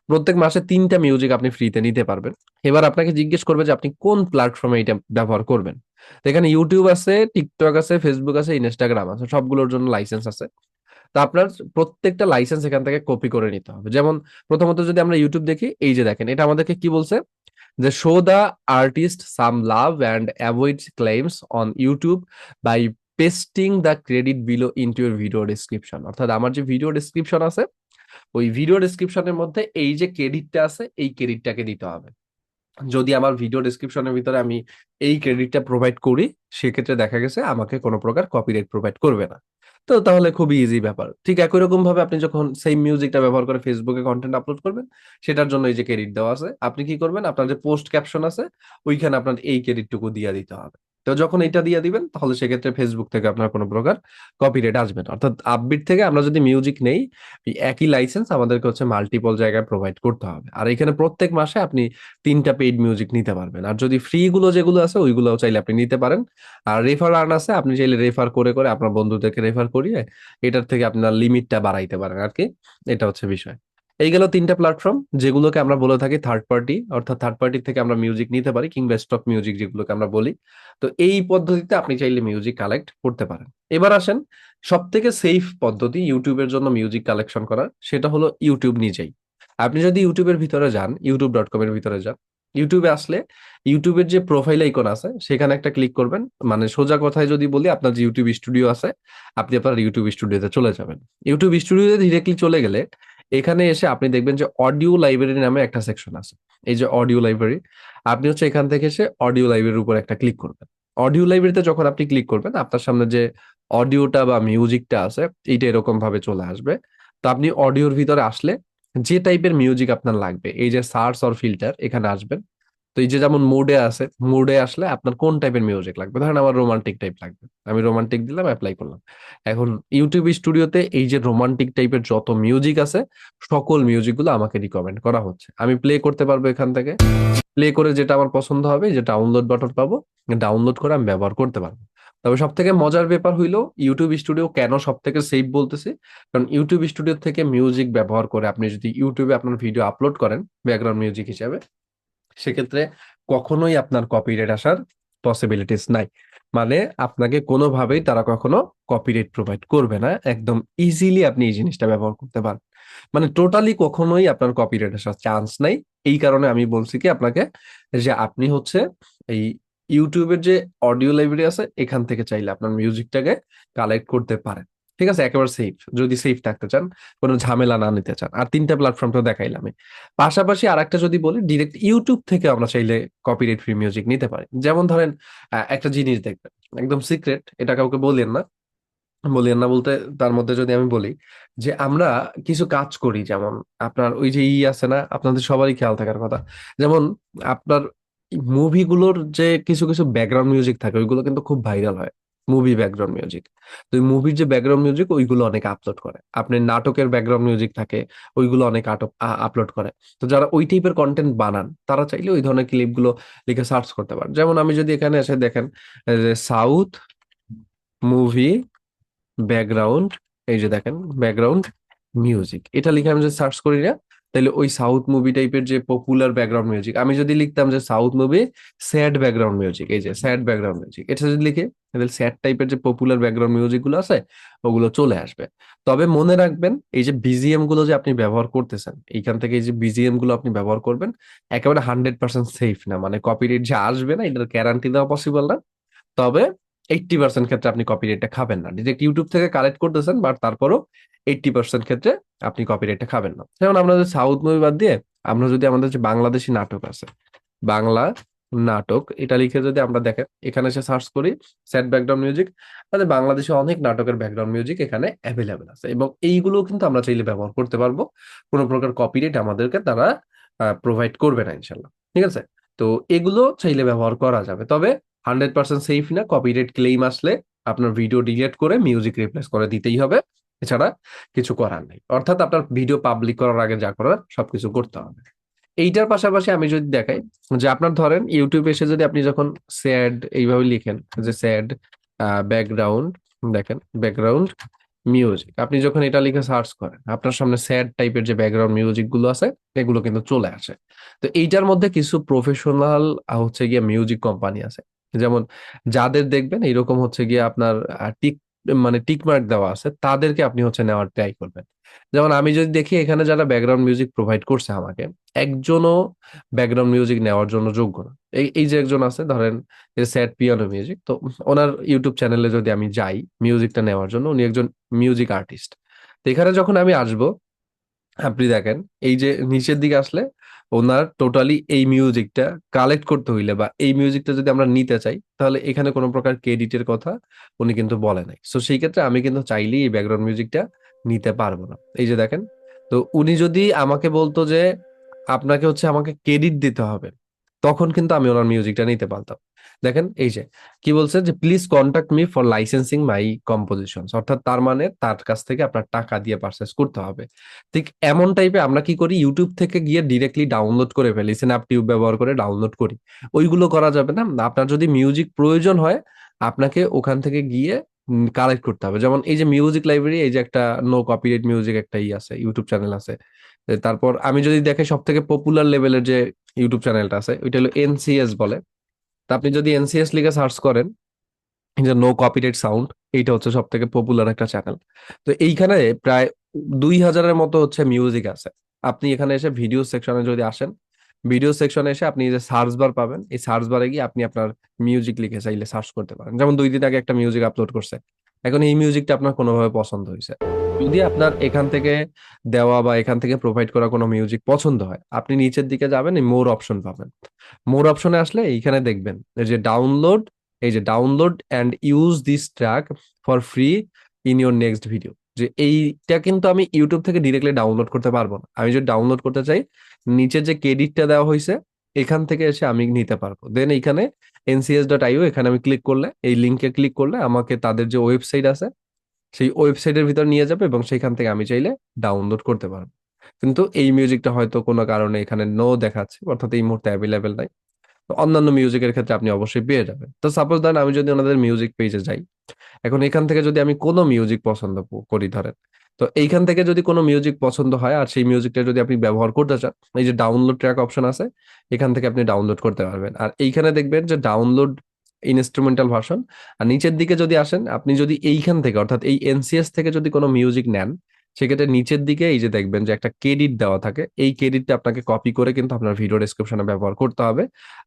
প্রত্যেক মাসে 3টা মিউজিক আপনি ফ্রিতে নিতে পারবেন। এবার আপনাকে জিজ্ঞেস করবে যে আপনি কোন প্ল্যাটফর্মে এটা ব্যবহার করবেন। তো এখানে ইউটিউব আছে, টিকটক আছে, ফেসবুক আছে, ইনস্টাগ্রাম আছে, সবগুলোর জন্য লাইসেন্স আছে। তা আপনার প্রত্যেকটা লাইসেন্স এখান থেকে কপি করে নিতে হবে। যেমন প্রথমত যদি আমরা ইউটিউব দেখি, এই যে দেখেন এটা আমাদেরকে কি বলছে, যে show the artist some love and avoid claims on YouTube by pasting the credit below into your video description. অর্থাৎ আমার যে ভিডিও ডিসক্রিপশন আছে, ওই ভিডিও ডেসক্রিপশনের মধ্যে এই যে ক্রেডিটটা আছে এই ক্রেডিটটাকে দিতে হবে। যদি আমার ভিডিও ডেসক্রিপশনের ভিতরে আমি এই ক্রেডিটটা প্রোভাইড করি, সেক্ষেত্রে দেখা গেছে আমাকে কোনো প্রকার কপিরাইট প্রোভাইড করবে না। তো তাহলে খুবই ইজি ব্যাপার। ঠিক একই রকম ভাবে আপনি যখন সেই মিউজিকটা ব্যবহার করে ফেসবুকে কন্টেন্ট আপলোড করবেন, সেটার জন্য এই যে ক্রেডিট দেওয়া আছে, আপনি কি করবেন, আপনার যে পোস্ট ক্যাপশন আছে ওইখানে আপনার এই ক্রেডিটটুকু দিয়ে দিতে হবে। তো যখন এটা দিয়ে দিবেন তাহলে সেক্ষেত্রে ফেসবুক থেকে আপনার কোনো প্রকার কপিরাইট আসবে না। অর্থাৎ আপবিট থেকে আমরা যদি মিউজিক নেই, এই একই লাইসেন্স আমাদেরকে হচ্ছে মাল্টিপল জায়গায় প্রোভাইড করতে হবে। আর এখানে প্রত্যেক মাসে আপনি 3টা পেইড মিউজিক নিতে পারবেন। আর যদি ফ্রি গুলো যেগুলো আছে ওইগুলোও চাইলে আপনি নিতে পারেন। আর রেফার আর্ন আছে, আপনি চাইলে রেফার করে করে আপনার বন্ধুদেরকে রেফার করিয়ে এটার থেকে আপনার লিমিটটা বাড়াইতে পারেন আর কি। এটা হচ্ছে বিষয়। এই গেল 3টা প্ল্যাটফর্ম যেগুলোকে আমরা বলে থাকি থার্ড পার্টি, অর্থাৎ থার্ড পার্টি থেকে আমরা মিউজিক নিতে পারি, কিংবা স্টক মিউজিক যেগুলোকে আমরা বলি। তো এই পদ্ধতিতে আপনি চাইলে মিউজিক কালেক্ট করতে পারেন। এবার আসেন সব থেকে সেফ পদ্ধতি ইউটিউবের জন্য মিউজিক কালেকশন করার, সেটা হলো ইউটিউব নিজেই। আপনি যদি ইউটিউবের ভিতরে যান, youtube.com এর ভিতরে যান, ইউটিউবে আসলে ইউটিউবের যে প্রোফাইল আইকন আছে সেখানে একটা ক্লিক করবেন। মানে সোজা কথায় যদি বলি, আপনার যে ইউটিউব স্টুডিও আছে, আপনি আপনার ইউটিউব স্টুডিওতে চলে যাবেন। ইউটিউব স্টুডিওতে ডিরেক্টলি চলে গেলে এখানে এসে আপনি দেখবেন যে অডিও লাইব্রেরি নামে একটা সেকশন আছে। এই যে অডিও লাইব্রেরি, আপনি হচ্ছে এখান থেকে এসে অডিও লাইব্রেরির উপর একটা ক্লিক করবেন। অডিও লাইব্রেরিতে যখন আপনি ক্লিক করবেন, আপনার সামনে যে অডিওটা বা মিউজিকটা আছে এইটা এরকম ভাবে চলে আসবে। তো আপনি অডিওর ভিতরে আসলে যে টাইপের মিউজিক আপনার লাগবে, এই যে সার্চ অর ফিল্টার এখানে আসবেন। তো এই যে যেমন মুডে আছে, মুডে আসলে আপনার কোন টাইপের মিউজিক লাগবে, ধরেন আমার রোমান্টিক টাইপ লাগবে, আমি রোমান্টিক দিলাম, অ্যাপ্লাই করলাম। এখন ইউটিউব স্টুডিওতে এই যে রোমান্টিক টাইপের যত মিউজিক আছে সকল মিউজিক গুলো আমাকে রিকমেন্ড করা হচ্ছে, আমি প্লে করতে পারবো এখান থেকে। প্লে করে যেটা আমার পছন্দ হবে, যে ডাউনলোড বাটন পাবো, ডাউনলোড করে আমি ব্যবহার করতে পারবো। তবে সব থেকে মজার ব্যাপার হইলো ইউটিউব স্টুডিও কেন সব থেকে সেফ বলতেছি, কারণ ইউটিউব স্টুডিও থেকে মিউজিক ব্যবহার করে আপনি যদি ইউটিউবে আপনার ভিডিও আপলোড করেন ব্যাকগ্রাউন্ড মিউজিক হিসেবে, সেক্ষেত্রে কখনোই আপনার কপিরাইট আসার পসিবিলিটিস নাই। মানে আপনাকে কোনোভাবেই তারা কখনো কপিরাইট প্রোভাইড করবে না, একদম ইজিলি আপনি এই জিনিসটা ব্যবহার করতে পারেন। মানে টোটালি কখনোই আপনার কপিরাইট আসার চান্স নাই। এই কারণে আমি বলছি কি আপনাকে, যে আপনি হচ্ছে এই ইউটিউবের যে অডিও লাইব্রেরি আছে এখান থেকে চাইলে আপনার মিউজিকটাকে কালেক্ট করতে পারেন। ঠিক আছে, একেবারে সেফ, যদি সেফ থাকতে চান, কোনো ঝামেলা না নিতে চান। আর 3টা প্ল্যাটফর্ম তো দেখাইলাম। পাশাপাশি আরেকটা যদি বলি, ডিরেক্ট ইউটিউব থেকে আমরা চাইলে কপিরাইট ফ্রি মিউজিক নিতে পারি। যেমন ধরেন একটা জিনিস দেখবেন, একদম সিক্রেট, এটা কাউকে বলেন না। বলিয়েন না বলতে তার মধ্যে যদি আমি বলি যে আমরা কিছু কাজ করি, যেমন আপনার ওই যে আছে না, আপনাদের সবারই খেয়াল থাকার কথা, যেমন আপনার মুভিগুলোর যে কিছু কিছু ব্যাকগ্রাউন্ড মিউজিক থাকে ওইগুলো কিন্তু খুব ভাইরাল হয়, মুভি ব্যাকগ্রাউন্ড মিউজিক। তো ওই মুভির যে ব্যাকগ্রাউন্ড মিউজিক ওইগুলো অনেক আপলোড করে। আপনি নাটকের ব্যাকগ্রাউন্ড মিউজিক থাকে, ওইগুলো অনেক আপলোড করে। তো যারা ওই টাইপের কন্টেন্ট বানান তারা চাইলে ওই ধরনের ক্লিপগুলো লিখে সার্চ করতে পারেন। যেমন আমি যদি এখানে এসে দেখেন যে সাউথ মুভি ব্যাকগ্রাউন্ড, এই যে দেখেন ব্যাকগ্রাউন্ড মিউজিক, এটা লিখে আমি যদি সার্চ করি না, তাহলে ওই সাউথ মুভি টাইপের যে পপুলার ব্যাকগ্রাউন্ড মিউজিক, আমি যদি লিখতাম যে south movie sad background music, এই যে স্যাড ব্যাকগ্রাউন্ড মিউজিক, এটা যদি লিখে, তাহলে স্যাড টাইপের যে পপুলার ব্যাকগ্রাউন্ড মিউজিক গুলো আছে ওগুলো চলে আসবে। তবে মনে রাখবেন এই যে বিজিএম গুলো যে আপনি ব্যবহার করতেছেন, এইখান থেকে এই যে বিজিএম গুলো আপনি ব্যবহার করবেন, একেবারে 100% সেফ না। মানে কপিরাইট যে আসবে না এটার গ্যারান্টি দেওয়া পসিবল না। তবে 80% ক্ষেত্রে আপনি কপিরাইটটা খাবেন না। ডিরেক্ট ইউটিউব থেকে কালেক্ট করতেছেন, বাট তারপরও 80% ক্ষেত্রে আপনি কপিরাইটটা খাবেন না। যেমন আমরা যে সাউথ মুভি বাদ দিয়ে আমরা যদি আমাদের যে বাংলাদেশি নাটক আছে, বাংলা নাটক এটা লিখে যদি আমরা দেখেন এখানে এসে সার্চ করি সেট ব্যাকগ্রাউন্ড মিউজিক, তাহলে বাংলাদেশে অনেক নাটকের ব্যাকগ্রাউন্ড মিউজিক এখানে অ্যাভেলেবেল আছে, এবং এইগুলো কিন্তু আমরা চাইলে ব্যবহার করতে পারবো। কোনো প্রকার কপিরাইট আমাদেরকে তারা প্রোভাইড করবে না ইনশাল্লাহ। ঠিক আছে, তো এগুলো চাইলে ব্যবহার করা যাবে। তবে 100% সেফ না, কপিরাইট ক্লেইম আসলে আপনার ভিডিও ডিলিট করে মিউজিক রিপ্লেস করে দিতেই হবে। এছাড়া কিছু করার নেই। অর্থাৎ আপনার ভিডিও পাবলিক করার আগে যা করার সবকিছু করতে হবে। এইটার পাশাপাশি আমি যদি দেখাই যে আপনার ধরেন ইউটিউবে এসে যদি আপনি যখন স্যাড এইভাবে লিখেন, যে স্যাড ব্যাকগ্রাউন্ড, দেখেন ব্যাকগ্রাউন্ড মিউজিক, আপনি যখন এটা লিখে সার্চ করেন আপনার সামনে স্যাড টাইপের যে ব্যাকগ্রাউন্ড মিউজিক গুলো আছে এগুলো কিন্তু চলে আসে। তো এইটার মধ্যে কিছু প্রফেশনাল হচ্ছে গিয়ে মিউজিক কোম্পানি আছে, যেমন যাদের দেখবেন এরকম হচ্ছে গিয়ে আপনার টিক মানে টিক মার্ক দেওয়া আছে, তাদেরকে আপনি হচ্ছে নেওয়ার ট্রাই করবেন। যেমন আমি যদি দেখি এখানে যারা ব্যাকগ্রাউন্ড মিউজিক প্রোভাইড করছে আমাকে, একজনও ব্যাকগ্রাউন্ড মিউজিক নেওয়ার জন্য যোগ্য না। এই এই যে একজন আছে ধরেন স্যাড পিয়ানো মিউজিক, তো ওনার ইউটিউব চ্যানেলে যদি আমি যাই মিউজিকটা নেওয়ার জন্য, উনি একজন মিউজিক আর্টিস্ট। তো এখানে যখন আমি আসবো আপনি দেখেন এই যে নিচের দিকে আসলে ওনার টোটালি এই মিউজিকটা কালেক্ট করতে হইলে বা এই মিউজিকটা যদি আমরা নিতে চাই, তাহলে এখানে কোনো প্রকার ক্রেডিটের কথা উনি কিন্তু বলে নাই। সো সেই ক্ষেত্রে আমি কিন্তু চাইলেই এই ব্যাকগ্রাউন্ড মিউজিকটা নিতে পারবো না। এই যে দেখেন, তো উনি যদি আমাকে বলতো যে আপনাকে হচ্ছে আমাকে ক্রেডিট দিতে হবে, তখন কিন্তু আমি ওনার মিউজিকটা নিতে পারতাম। দেখেন এই যে কি বলছে যে please contact me for licensing my composition, অর্থাৎ তার মানে তার কাছ থেকে আপনার টাকা দিয়ে পারচেস করতে হবে। ঠিক এমন টাইপে আমরা কি করি, ইউটিউব থেকে গিয়ে ডিরেক্টলি ডাউনলোড করে ফেলি, স্ন্যাপ টিউব ব্যবহার করে ডাউনলোড করি। ওইগুলো করা যাবে না। আপনার যদি মিউজিক প্রয়োজন হয়, আপনাকে ওখান থেকে গিয়ে কালেক্ট করতে হবে। যেমন এই যে মিউজিক লাইব্রেরি, এই যে একটা নো কপিরাইট মিউজিক একটা আছে, ইউটিউব চ্যানেল আছে। তারপর আমি যদি দেখে সব থেকে পপুলার লেভেলের যে ইউটিউব চ্যানেলটা আছে, ওইটা হলো এনসিএস বলে। তা আপনি যদি এনসিএস লিখে সার্চ করেন, এই যে নো কপিরাইট সাউন্ড, এইটা হচ্ছে সব থেকে পপুলার একটা চ্যানেল। তো এইখানে প্রায় 2000-এর মতো হচ্ছে মিউজিক আছে। আপনি এখানে এসে ভিডিও সেকশনে যদি আসেন, ভিডিও সেকশনে এসে আপনি যে সার্চ বার পাবেন, এই সার্চ বারে গিয়ে আপনি আপনার মিউজিক লিখে চাইলে সার্চ করতে পারেন। যেমন 2 দিন আগে একটা মিউজিক আপলোড করছে, এখন এই মিউজিকটা আপনার কোনোভাবে পছন্দ হয়েছে, যদি আপনার এখান থেকে দেওয়া বা এখান থেকে প্রোভাইড করা কোনো মিউজিক পছন্দ হয়, আপনি নিচের দিকে যাবেন, এই মোর অপশন পাবেন। মোর অপশনে আসলে এইখানে দেখবেন এই যে ডাউনলোড, এই যে download and use this track for free in your next video. যে এইটা কিন্তু আমি ইউটিউব থেকে ডিরেক্টলি ডাউনলোড করতে পারবো না। আমি যদি ডাউনলোড করতে চাই, নিচে যে ক্রেডিটটা দেওয়া হয়েছে এখান থেকে এসে আমি নিতে পারবো। দেন এইখানে ncs.io, এখানে আমি ক্লিক করলে, এই লিঙ্কে ক্লিক করলে আমাকে তাদের যে ওয়েবসাইট আছে সেই ওয়েবসাইটের ভিতর নিয়ে যাবে এবং সেখান থেকে আমি চাইলে ডাউনলোড করতে পারবো। কিন্তু এই মিউজিকটা হয়তো কোনো কারণে এখানে নো দেখাচ্ছে, অর্থাৎ এই মুহূর্তে অ্যাভেলেবেল নাই। তো অন্যান্য মিউজিকের ক্ষেত্রে আপনি অবশ্যই পেয়ে যাবেন। তো সাপোজ ধরেন আমি যদি ওনাদের মিউজিক পেজে যাই, এখন এখান থেকে যদি আমি কোনো মিউজিক পছন্দ করি ধরেন, তো এইখান থেকে যদি কোনো মিউজিক পছন্দ হয় আর সেই মিউজিকটা যদি আপনি ব্যবহার করতে চান, এই যে ডাউনলোড ট্র্যাক অপশন আছে, এখান থেকে আপনি ডাউনলোড করতে পারবেন। আর এইখানে দেখবেন যে ডাউনলোড ইনস্ট্রুমেন্টাল ভার্সন। আর নিচের দিকে যদি আসেন, আপনি যদি এইখান থেকে অর্থাৎ এই এনসিএস থেকে যদি কোনো মিউজিক নেন, সেক্ষেত্রে নিচের দিকে এই যে দেখবেন যে একটা ক্রেডিট দেওয়া থাকে, এই ক্রেডিটটা আপনাকে কপি করে কিন্তু আপনার ভিডিও ডেসক্রিপশনে ব্যবহার করতে হবে।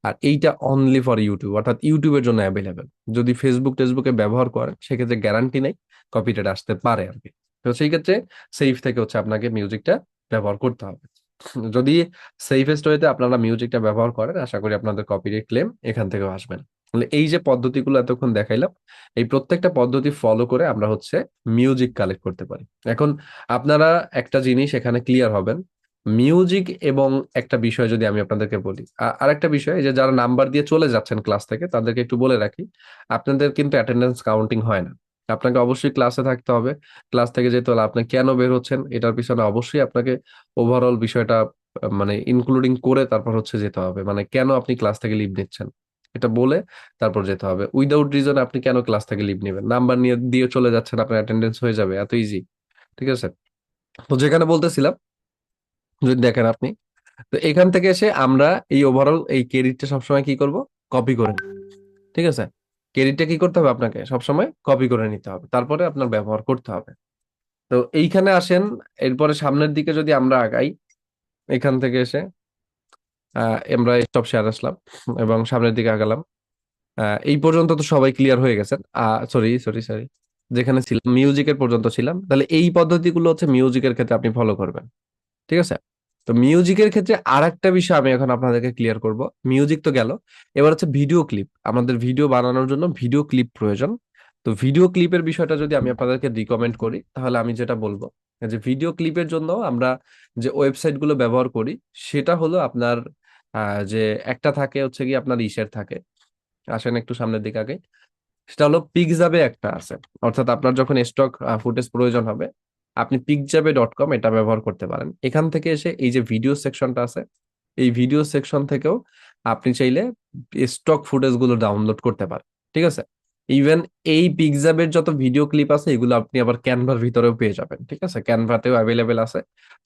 আর এইটা অনলি ফর ইউটিউব, অর্থাৎ ইউটিউবের জন্য অ্যাভেলেবেল। যদি ফেসবুক টেসবুকে ব্যবহার করেন, সেক্ষেত্রে গ্যারান্টি নেই, কপিরাইট আসতে পারে আর কি। তো সেই ক্ষেত্রে সেফ থেকে হচ্ছে আপনাকে মিউজিকটা ব্যবহার করতে হবে। যদি সেফেস্ট ওয়েতে আপনারা মিউজিকটা ব্যবহার করেন, আশা করি আপনাদের কপিরাইট ক্লেম এখান থেকেও আসবে না। তাহলে এই যে পদ্ধতিগুলো এতক্ষণ দেখাইলাম, এই প্রত্যেকটা পদ্ধতি ফলো করে আমরা হচ্ছে মিউজিক কালেক্ট করতে পারি। এখন আপনারা একটা জিনিস এখানে ক্লিয়ার হবেন, মিউজিক এবং একটা বিষয় যদি আমি আপনাদেরকে বলি, আরেকটা বিষয়, এই যে যারা নাম্বার দিয়ে চলে যাচ্ছেন ক্লাস থেকে, তাদেরকে একটু বলে রাখি, আপনাদের কিন্তু অ্যাটেন্ডেন্স কাউন্টিং হয় না। আপনাকে অবশ্যই ক্লাসে থাকতে হবে। ক্লাস থেকে যেতে হলে আপনি কেন বের হচ্ছেন এটার পিছনে অবশ্যই আপনাকে ওভারঅল বিষয়টা মানে ইনক্লুডিং করে তারপর হচ্ছে যেতে হবে। মানে কেন আপনি ক্লাস থেকে লিভ নিচ্ছেন এটা বলে তারপর যেতে হবে। উইদাউট রিজন আপনি কেন ক্লাস থেকে লিভ নেবেন, নাম্বার নিয়ে দিয়ে চলে যাচ্ছেন, আপনার অ্যাটেন্ডেন্স হয়ে যাবে, এত ইজি। ঠিক আছে? তো যেখানে বলতেছিলাম, যদি দেখেন আপনি, তো এখান থেকে এসে আমরা এই ওভারঅল এই ক্রেডিটটা সবসময় কি করব, কপি করে নিব। ঠিক আছে? ক্রেডিটটা কি করতে হবে, আপনাকে সবসময় কপি করে নিতে হবে, তারপরে আপনার ব্যবহার করতে হবে। তো এইখানে আসেন, এরপরে সামনের দিকে যদি আমরা আগাই, এখান থেকে এসে আমরা স্টপ শেয়ার আসলাম এবং সামনের দিকে আগালাম। এই পর্যন্ত তো সবাই ক্লিয়ার হয়ে গেছেন। সরি সরি সরি, যেখানে ছিলাম মিউজিকের পর্যন্ত ছিলাম, তাহলে এই পদ্ধতিগুলো হচ্ছে মিউজিকের ক্ষেত্রে আপনি ফলো করবেন। ঠিক আছে? তো মিউজিকের ক্ষেত্রে আর একটা বিষয় আমি এখন আপনাদেরকে ক্লিয়ার করব। মিউজিক তো গেল, এবার হচ্ছে ভিডিও ক্লিপ। আমাদের ভিডিও বানানোর জন্য ভিডিও ক্লিপ প্রয়োজন। তো ভিডিও ক্লিপের বিষয়টা যদি আমি আপনাদেরকে রিকমেন্ড করি, তাহলে আমি যেটা বলবো যে ভিডিও ক্লিপের জন্য আমরা যে ওয়েবসাইট গুলো ব্যবহার করি, সেটা হলো আপনার যে একটা থাকে হচ্ছে কি আপনার ইসের থাকে, আসেন একটু সামনের দিকে আগে, সেটা হলো পিকজাবে একটা আছে। অর্থাৎ আপনার যখন স্টক ফুটেজ প্রয়োজন হবে, আপনি pikjabe.com এটা ব্যবহার করতে পারেন। এখান থেকে এসে এই যে ভিডিও সেকশনটা আছে, এই ভিডিও সেকশন থেকেও আপনি চাইলে স্টক ফুটেজ গুলো ডাউনলোড করতে পারেন। ঠিক আছে? ইভেন এই পিকজাবের যত ভিডিও ক্লিপ আছে, এগুলো আপনি আবার ক্যানভার ভিতরেও পেয়ে যাবেন। ঠিক আছে? ক্যানভাতেও অ্যাভেলেবেল আছে।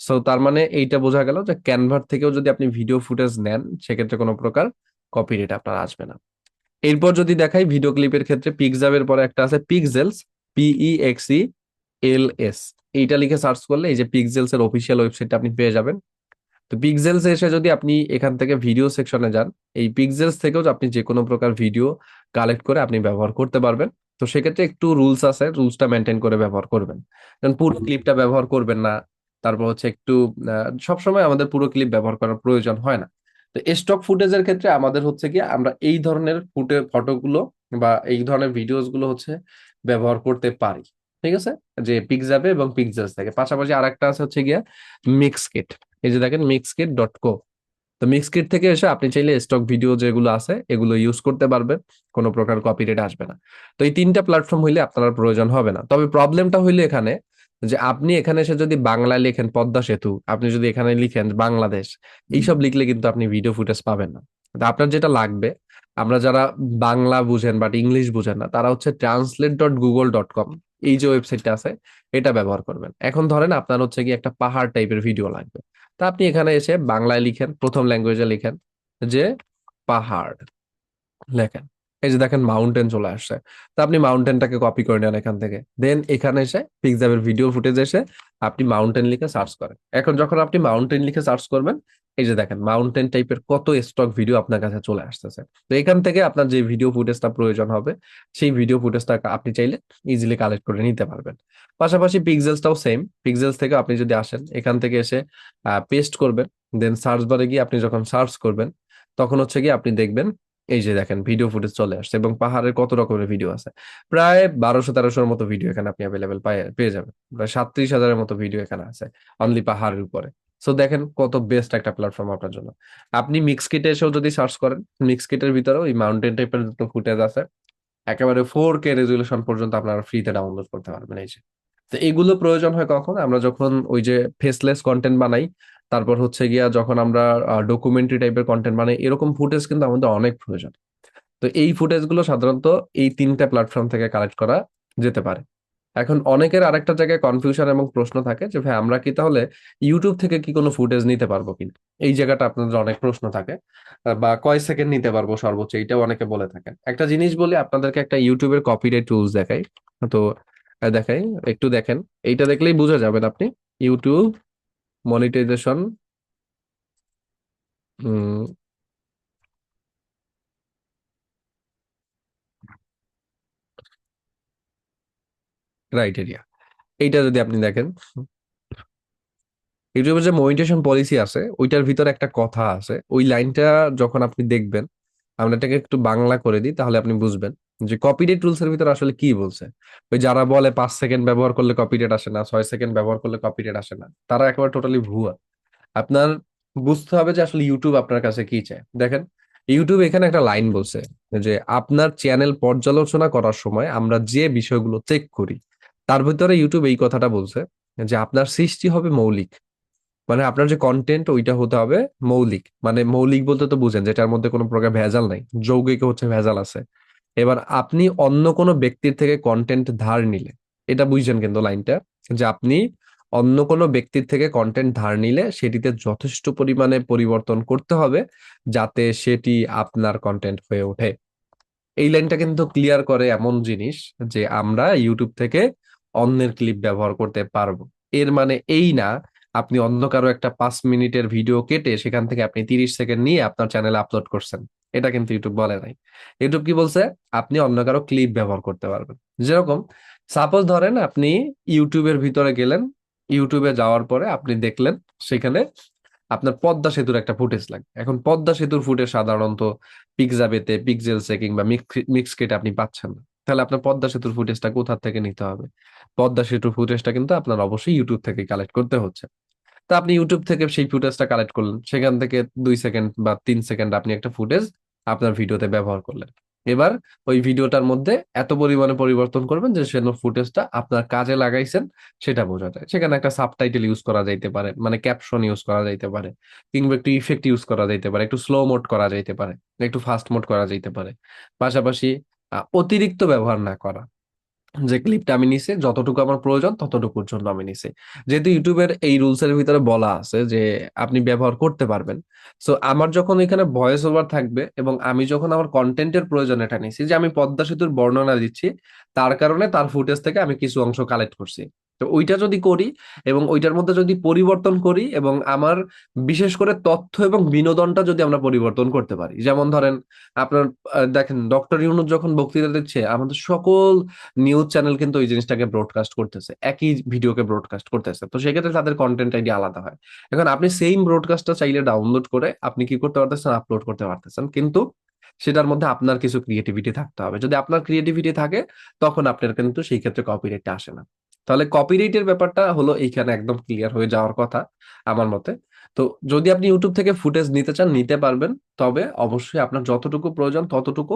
সো তার মানে এইটা বোঝা গেল যে ক্যানভার থেকেও যদি আপনি ভিডিও ফুটেজ নেন, সেক্ষেত্রে কোনো প্রকার কপিরাইট আপনার আসবে না। এরপর যদি দেখাই ভিডিও ক্লিপের ক্ষেত্রে, পিক্সাবের পরে একটা আছে পিক্সেলস, PEXELS। এইটা লিখে সার্চ করলে এই যে পিক্সেলস এর অফিসিয়াল ওয়েবসাইটটা আপনি পেয়ে যাবেন। তো পিক্সেলস এসে যদি আপনি এখান থেকে ভিডিও সেকশনে যান, এই পিক্সেলস থেকেও আপনি যে কোনো প্রকার ভিডিও কালেক্ট করে আপনি ব্যবহার করতে পারবেন। তো সেক্ষেত্রে একটু রুলস আছে, রুলসটা মেনটেন করে ব্যবহার করবেন। কারণ পুরো ক্লিপটা ব্যবহার করবেন না, তারপর হচ্ছে একটু সবসময় আমাদের পুরো ক্লিপ ব্যবহার করার প্রয়োজন হয় না। তো স্টক ফুটেজের ক্ষেত্রে আমাদের হচ্ছে কি আমরা এই ধরনের ফটোগুলো বা এই ধরনের ভিডিওস গুলো হচ্ছে ব্যবহার করতে পারি। ঠিক আছে, যে পিক্সাবে এবং পিক্সেলস থেকে পাশাপাশি আরেকটা আছে হচ্ছে গিয়া মিক্সকিট। এই যে দেখেন মিক্সকিট.co। তো মিক্সকিট থেকে এসে আপনি চাইলে স্টক ভিডিও যেগুলো আছে এগুলো ইউজ করতে পারবেন, কোনো প্রকার কপিরাইট আসবে না। তো এই তিনটা প্ল্যাটফর্ম হইলে আপনার আর প্রয়োজন হবে না। তবে প্রবলেমটা হইলে এখানে যে আপনি এখানে এসে যদি বাংলায় লেখেন পদ্মা সেতু, আপনি যদি এখানে লিখেন বাংলাদেশ, এইসব লিখলে কিন্তু আপনি ভিডিও ফুটেজ পাবেন না। তো আপনার যেটা লাগবে, আমরা যারা বাংলা বুঝেন বাট ইংলিশ বুঝেন না, তারা হচ্ছে translate.google.com, এই যে ওয়েবসাইটটা আছে এটা ব্যবহার করবেন। এখন ধরেন আপনার হচ্ছে কি একটা পাহাড় টাইপের ভিডিও লাগবে, তা আপনি এখানে এসে বাংলায় লিখেন, প্রথম ল্যাঙ্গুয়েজে লিখেন যে পাহাড়, লেখেন, এই যে দেখেন মাউন্টেন চলে আসছে। তো আপনি মাউন্টেনটাকে কপি করে নেন এখান থেকে, দেন এখানে এসে পিক্সাবের ভিডিও ফুটেজ এসে আপনি মাউন্টেন লিখে সার্চ করেন। এখন যখন আপনি মাউন্টেন লিখে সার্চ করবেন, এই যে দেখেন মাউন্টেন টাইপের কত স্টক ভিডিও আপনার কাছে চলে আসতেছে। তো এখান থেকে আপনার যে ভিডিও ফুটেজটা প্রয়োজন হবে, সেই ভিডিও ফুটেজটা আপনি চাইলে ইজিলি কালেক্ট করে নিতে পারবেন। পাশাপাশি পিক্সেলসটাও সেম, পিক্সেলস থেকে আপনি যদি আসেন এখান থেকে এসে পেস্ট করবেন, দেন সার্চ বারে গিয়ে আপনি যখন সার্চ করবেন, তখন হচ্ছে কি আপনি দেখবেন এই যে দেখেন ভিডিও ফুটেজ চলে আসছে এবং পাহাড়ের কত রকমের ভিডিও আছে। প্রায় 1200-1300-র মতো ভিডিও এখানে আপনি অ্যাভেলেবেল পেয়ে যাবেন। প্রায় 37,000-এর মতো ভিডিও এখানে আছে অনলি পাহাড়ের উপরে। সো দেখেন কত বেস্ট একটা প্ল্যাটফর্ম আপনার জন্য। আপনি মিক্সকিটে এসেও যদি সার্চ করেন, মিক্সকিটের ভিতরেও এই মাউন্টেন টাইপের যত ফুটেজ আছে একেবারে 4K রেজুলেশন পর্যন্ত আপনারা ফ্রিতে ডাউনলোড করতে পারবেন। এই যে, তো এগুলো প্রয়োজন হয় কখন, আমরা যখন ওই যে ফেসলেস কন্টেন্ট বানাই, তারপর হচ্ছে গিয়া যখন আমরা ডকুমেন্টারি টাইপের কন্টেন্ট বানাই, এরকম ফুটেজ কিন্তু আমাদের অনেক প্রয়োজন। তো এই ফুটেজ গুলো সাধারণত এই তিনটা প্ল্যাটফর্ম থেকে কালেক্ট করা যেতে পারে। এখন অনেকের আরেকটা জায়গায় কনফিউশন এবং প্রশ্ন থাকে যে ভাই আমরা কি তাহলে ইউটিউব থেকে কি কোনো ফুটেজ নিতে পারবো কিনা, এই জায়গাটা আপনাদের অনেক প্রশ্ন থাকে। বা কয় সেকেন্ড নিতে পারবো সর্বোচ্চ, এইটাও অনেকে বলে থাকেন। একটা জিনিস বলি আপনাদেরকে, একটা ইউটিউবের কপিরাইট টুলস দেখাই। তো দেখাই, একটু দেখেন, এইটা দেখলেই বুঝে যাবেন আপনি। ইউটিউব মনিটাইজেশন ক্রাইটেরিয়া, এইটা যদি আপনি দেখেন, ইউটিউবের যে মনিটাইজেশন পলিসি আছে ওইটার ভিতরে একটা কথা আছে, ওই লাইনটা যখন আপনি দেখবেন, আমরা এটাকে একটু বাংলা করে দিই তাহলে আপনি বুঝবেন যে কপিরাইট রুলস এর ভিতরে আসলে কি বলছে। ওই যারা বলে 5 সেকেন্ড ব্যবহার করলে কপিরাইট আসে না, 6 সেকেন্ড ব্যবহার করলে কপিরাইট আসে না, তারা একেবারে টোটালি ভুয়া। আপনার বুঝতে হবে যে আসলে ইউটিউব আপনার কাছে কি চায়। দেখেন, ইউটিউব এখানে একটা লাইন বলছে যে আপনার চ্যানেল পর্যালোচনা করার সময় আমরা যে বিষয়গুলো চেক করি, তার ভিতরে ইউটিউব এই কথাটা বলছে যে আপনার সৃষ্টি হবে মৌলিক, মানে আপনার যে কন্টেন্ট ওইটা হতে হবে মৌলিক। মানে মৌলিক বলতে তো বুঝেন যেটার মধ্যে কোনো প্রকার ভেজাল নাই, যৌগিক হচ্ছে ভেজাল আছে। এবার আপনি অন্য কোনো ব্যক্তির থেকে কন্টেন্ট ধার নিলে, এটা বুঝছেন কিন্তু লাইনটা, যে আপনি অন্য কোনো ব্যক্তির থেকে কন্টেন্ট ধার নিলে সেটিতে যথেষ্ট পরিমাণে পরিবর্তন করতে হবে যাতে সেটি আপনার কন্টেন্ট হয়ে ওঠে। এই লাইনটা কিন্তু ক্লিয়ার করে এমন জিনিস যে আমরা ইউটিউব থেকে অন্যের ক্লিপ ব্যবহার করতে পারবো। এর মানে এই না আপনি অন্য কারো একটা 5 মিনিটের ভিডিও কেটে সেখান থেকে আপনি 30 সেকেন্ড নিয়ে আপনার চ্যানেলে আপলোড করছেন, এটা কিন্তু ইউটিউব বলে নাই। ইউটিউব কি বলছে, আপনি অন্য কারো ক্লিপ ব্যবহার করতে পারবেন। যেরকম সাপোজ ধরেন আপনি ইউটিউবের ভিতরে গেলেন, ইউটিউবে যাওয়ার পরে আপনি দেখলেন সেখানে আপনার পদ্মা সেতুর একটা ফুটেজ লাগবে। এখন পদ্মা সেতুর ফুটেজ সাধারণত পিক্সাবেতে, পিক্সেলসে কিংবা মিক্সকেটে আপনি পাচ্ছেন না। তাহলে আপনার পদ্মা সেতুর ফুটেজটা কোথা থেকে নিতে হবে? পদ্মা সেতুর ফুটেজটা কিন্তু আপনার অবশ্যই ইউটিউব থেকে কালেক্ট করতে হচ্ছে। তা আপনি ইউটিউব থেকে সেই ফুটেজটা কালেক্ট করলেন, সেখান থেকে 2 সেকেন্ড বা 3 সেকেন্ড আপনি একটা ফুটেজ আপনার ভিডিওতে ব্যবহার করলেন। এবার ওই ভিডিওটার মধ্যে এত পরিমাণে পরিবর্তন করবেন যে সেন ফুটেজটা আপনার কাজে লাগাইছেন সেটা বোঝা যায়। সেখানে একটা সাবটাইটেল ইউজ করা যাইতে পারে, মানে ক্যাপশন ইউজ করা যাইতে পারে, কিংবা একটু ইফেক্ট ইউজ করা যাইতে পারে, একটু স্লো মোড করা যাইতে পারে, একটু ফাস্ট মোড করা যাইতে পারে। পাশাপাশি অতিরিক্ত ব্যবহার না করা, যে ক্লিপটা আমি নিছি যতটুকু আমার প্রয়োজন ততটুকুর জন্য আমি নিছি। যেহেতু ইউটিউবের এই রুলস এর ভিতরে বলা আছে যে আপনি ব্যবহার করতে পারবেন, সো আমার যখন এখানে ভয়েস ওভার থাকবে এবং আমি যখন আমার কন্টেন্টের প্রয়োজন এটা নিছি, যে আমি পদ্মা সেতুর বর্ণনা দিচ্ছি, তার কারণে তার ফুটেজ থেকে আমি কিছু অংশ কালেক্ট করছি। তো তো ওইটা যদি করি এবং ওইটার মধ্যে যদি পরিবর্তন করি এবং আমার বিশেষ করে তথ্য এবং বিনোদনটা যদি আমরা পরিবর্তন করতে পারি, যেমন ধরেন আপনার দেখেন ডক্টর ইউনূস যখন বক্তৃতা দিচ্ছে, আমাদের সকল নিউজ চ্যানেল কিন্তু ওই জিনিসটাকে ব্রডকাস্ট করতেছে, একই ভিডিওকে ব্রডকাস্ট করতেছে, তো সেক্ষেত্রে তাদের কন্টেন্ট আইডি আলাদা হয়। এখন আপনি সেম ব্রডকাস্টটা চাইলে ডাউনলোড করে আপনি কি করতে পারতেছেন, আপলোড করতে পারতেছেন, কিন্তু সেটার মধ্যে আপনার কিছু ক্রিয়েটিভিটি থাকতে হবে। যদি আপনার ক্রিয়েটিভিটি থাকে তখন আপনার কিন্তু সেই ক্ষেত্রে কপিরাইটটা আসে না। তাহলে কপিরাইটের ব্যাপারটা হলো এইখানে একদম ক্লিয়ার হয়ে যাওয়ার কথা আমার মতে। তো যদি আপনি ইউটিউব থেকে ফুটেজ নিতে চান নিতে পারবেন, তবে অবশ্যই আপনার যতটুকু প্রয়োজন ততটুকু,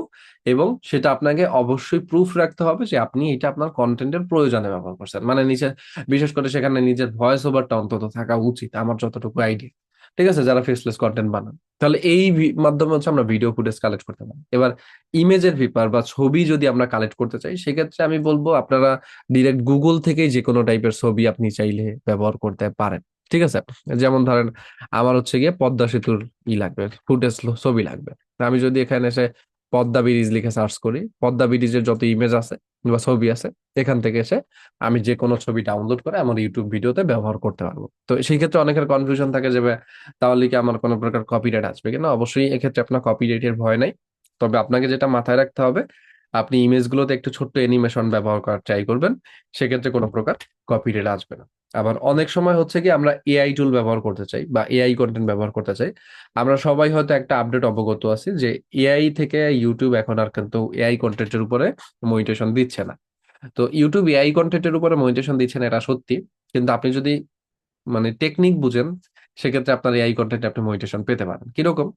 এবং সেটা আপনাকে অবশ্যই প্রুফ রাখতে হবে যে আপনি এটা আপনার কন্টেন্টের প্রয়োজনে ব্যবহার করছেন, মানে নিচে বিশেষ করে সেখানে নিজের ভয়েস ওভারটা অন্তত থাকা উচিত, আমার যতটুকু আইডিয়া। ঠিক আছে, যারা ফেসলেস কন্টেন্ট বানান, তাহলে এই মাধ্যমে হচ্ছে আমরা ভিডিও ফুটেজ কালেক্ট করতে পারি। এবার ইমেজের ভিপার বা ছবি যদি আমরা কালেক্ট করতে চাই, সেক্ষেত্রে আমি বলবো আপনারা ডিরেক্ট গুগল থেকেই যে কোনো টাইপের ছবি আপনি চাইলে ব্যবহার করতে পারেন। ঠিক আছে, যেমন ধরেন আমার হচ্ছে গিয়ে পদ্মা সেতুর লাগবে, ফুটেজ ছবি লাগবে। তা আমি যদি এখানে এসে পদ্মা ব্রিজ লিখে সার্চ করি, পদ্মা ব্রিজের যত ইমেজ আছে বা ছবি আছে, এখান থেকে এসে আমি যে কোনো ছবি ডাউনলোড করে আমার ইউটিউব ভিডিওতে ব্যবহার করতে পারবো। তো সেই ক্ষেত্রে অনেকের কনফিউশন থাকে যে তাহলে কি আমার কোনো প্রকার কপিরাইট আসবে কিনা। অবশ্যই এক্ষেত্রে আপনার কপিরাইটের ভয় নাই, তবে আপনাকে যেটা মাথায় রাখতে হবে, আপনি ইমেজগুলোতে একটু ছোট্ট অ্যানিমেশন ব্যবহার করার ট্রাই করবেন, সেক্ষেত্রে কোনো প্রকার কপিরাইট আসবে না। আবার অনেক সময় হচ্ছে কি আমরা এআই টুল ব্যবহার করতে চাই বা এআই কন্টেন্ট ব্যবহার করতে চাই। আমরা সবাই হয়তো একটা আপডেট অবগত আছি যে এআই থেকে ইউটিউব এখন আর কিন্তু এআই কন্টেন্টের উপরে মনিটেশন দিচ্ছে না। তো ইউটিউব এআই কন্টেন্টের উপরে মনিটেশন দিচ্ছে না, এটা সত্যি। কিন্তু আপনি যদি মানে টেকনিক বুঝেন, সেক্ষেত্রে আপনার এআই কন্টেন্ট আপনি মনিটেশন পেতে পারেন। কিরকম?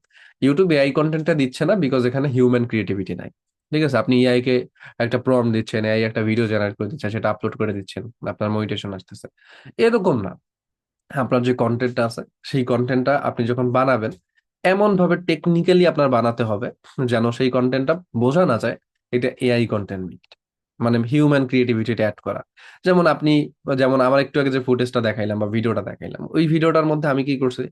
ইউটিউব এআই কন্টেন্টটা দিচ্ছে না বিকজ এখানে হিউম্যান ক্রিয়েটিভিটি নাই। ঠিক আছে, আপনি এআই কে একটা প্রম্পট দিচ্ছেন, এআই একটা ভিডিও জেনারেট করে দিচ্ছে, সেটা আপলোড করে দিচ্ছেন, আপনার মনিটেশন আসতেছে, এরকম না। আপনার যে কন্টেন্টটা আছে সেই কন্টেন্টটা আপনি যখন বানাবেন, এমন ভাবে টেকনিক্যালি আপনার বানাতে হবে যেন সেই কন্টেন্টটা বোঝা না যায় এটা এআই কন্টেন্ট, মানে হিউম্যান ক্রিয়েটিভিটিটা অ্যাড করা। যেমন আপনি, যেমন আমার একটু আগে যে ফুটেজটা দেখাইলাম বা ভিডিওটা দেখাইলাম, ওই ভিডিওটার মধ্যে আমি কি করছি,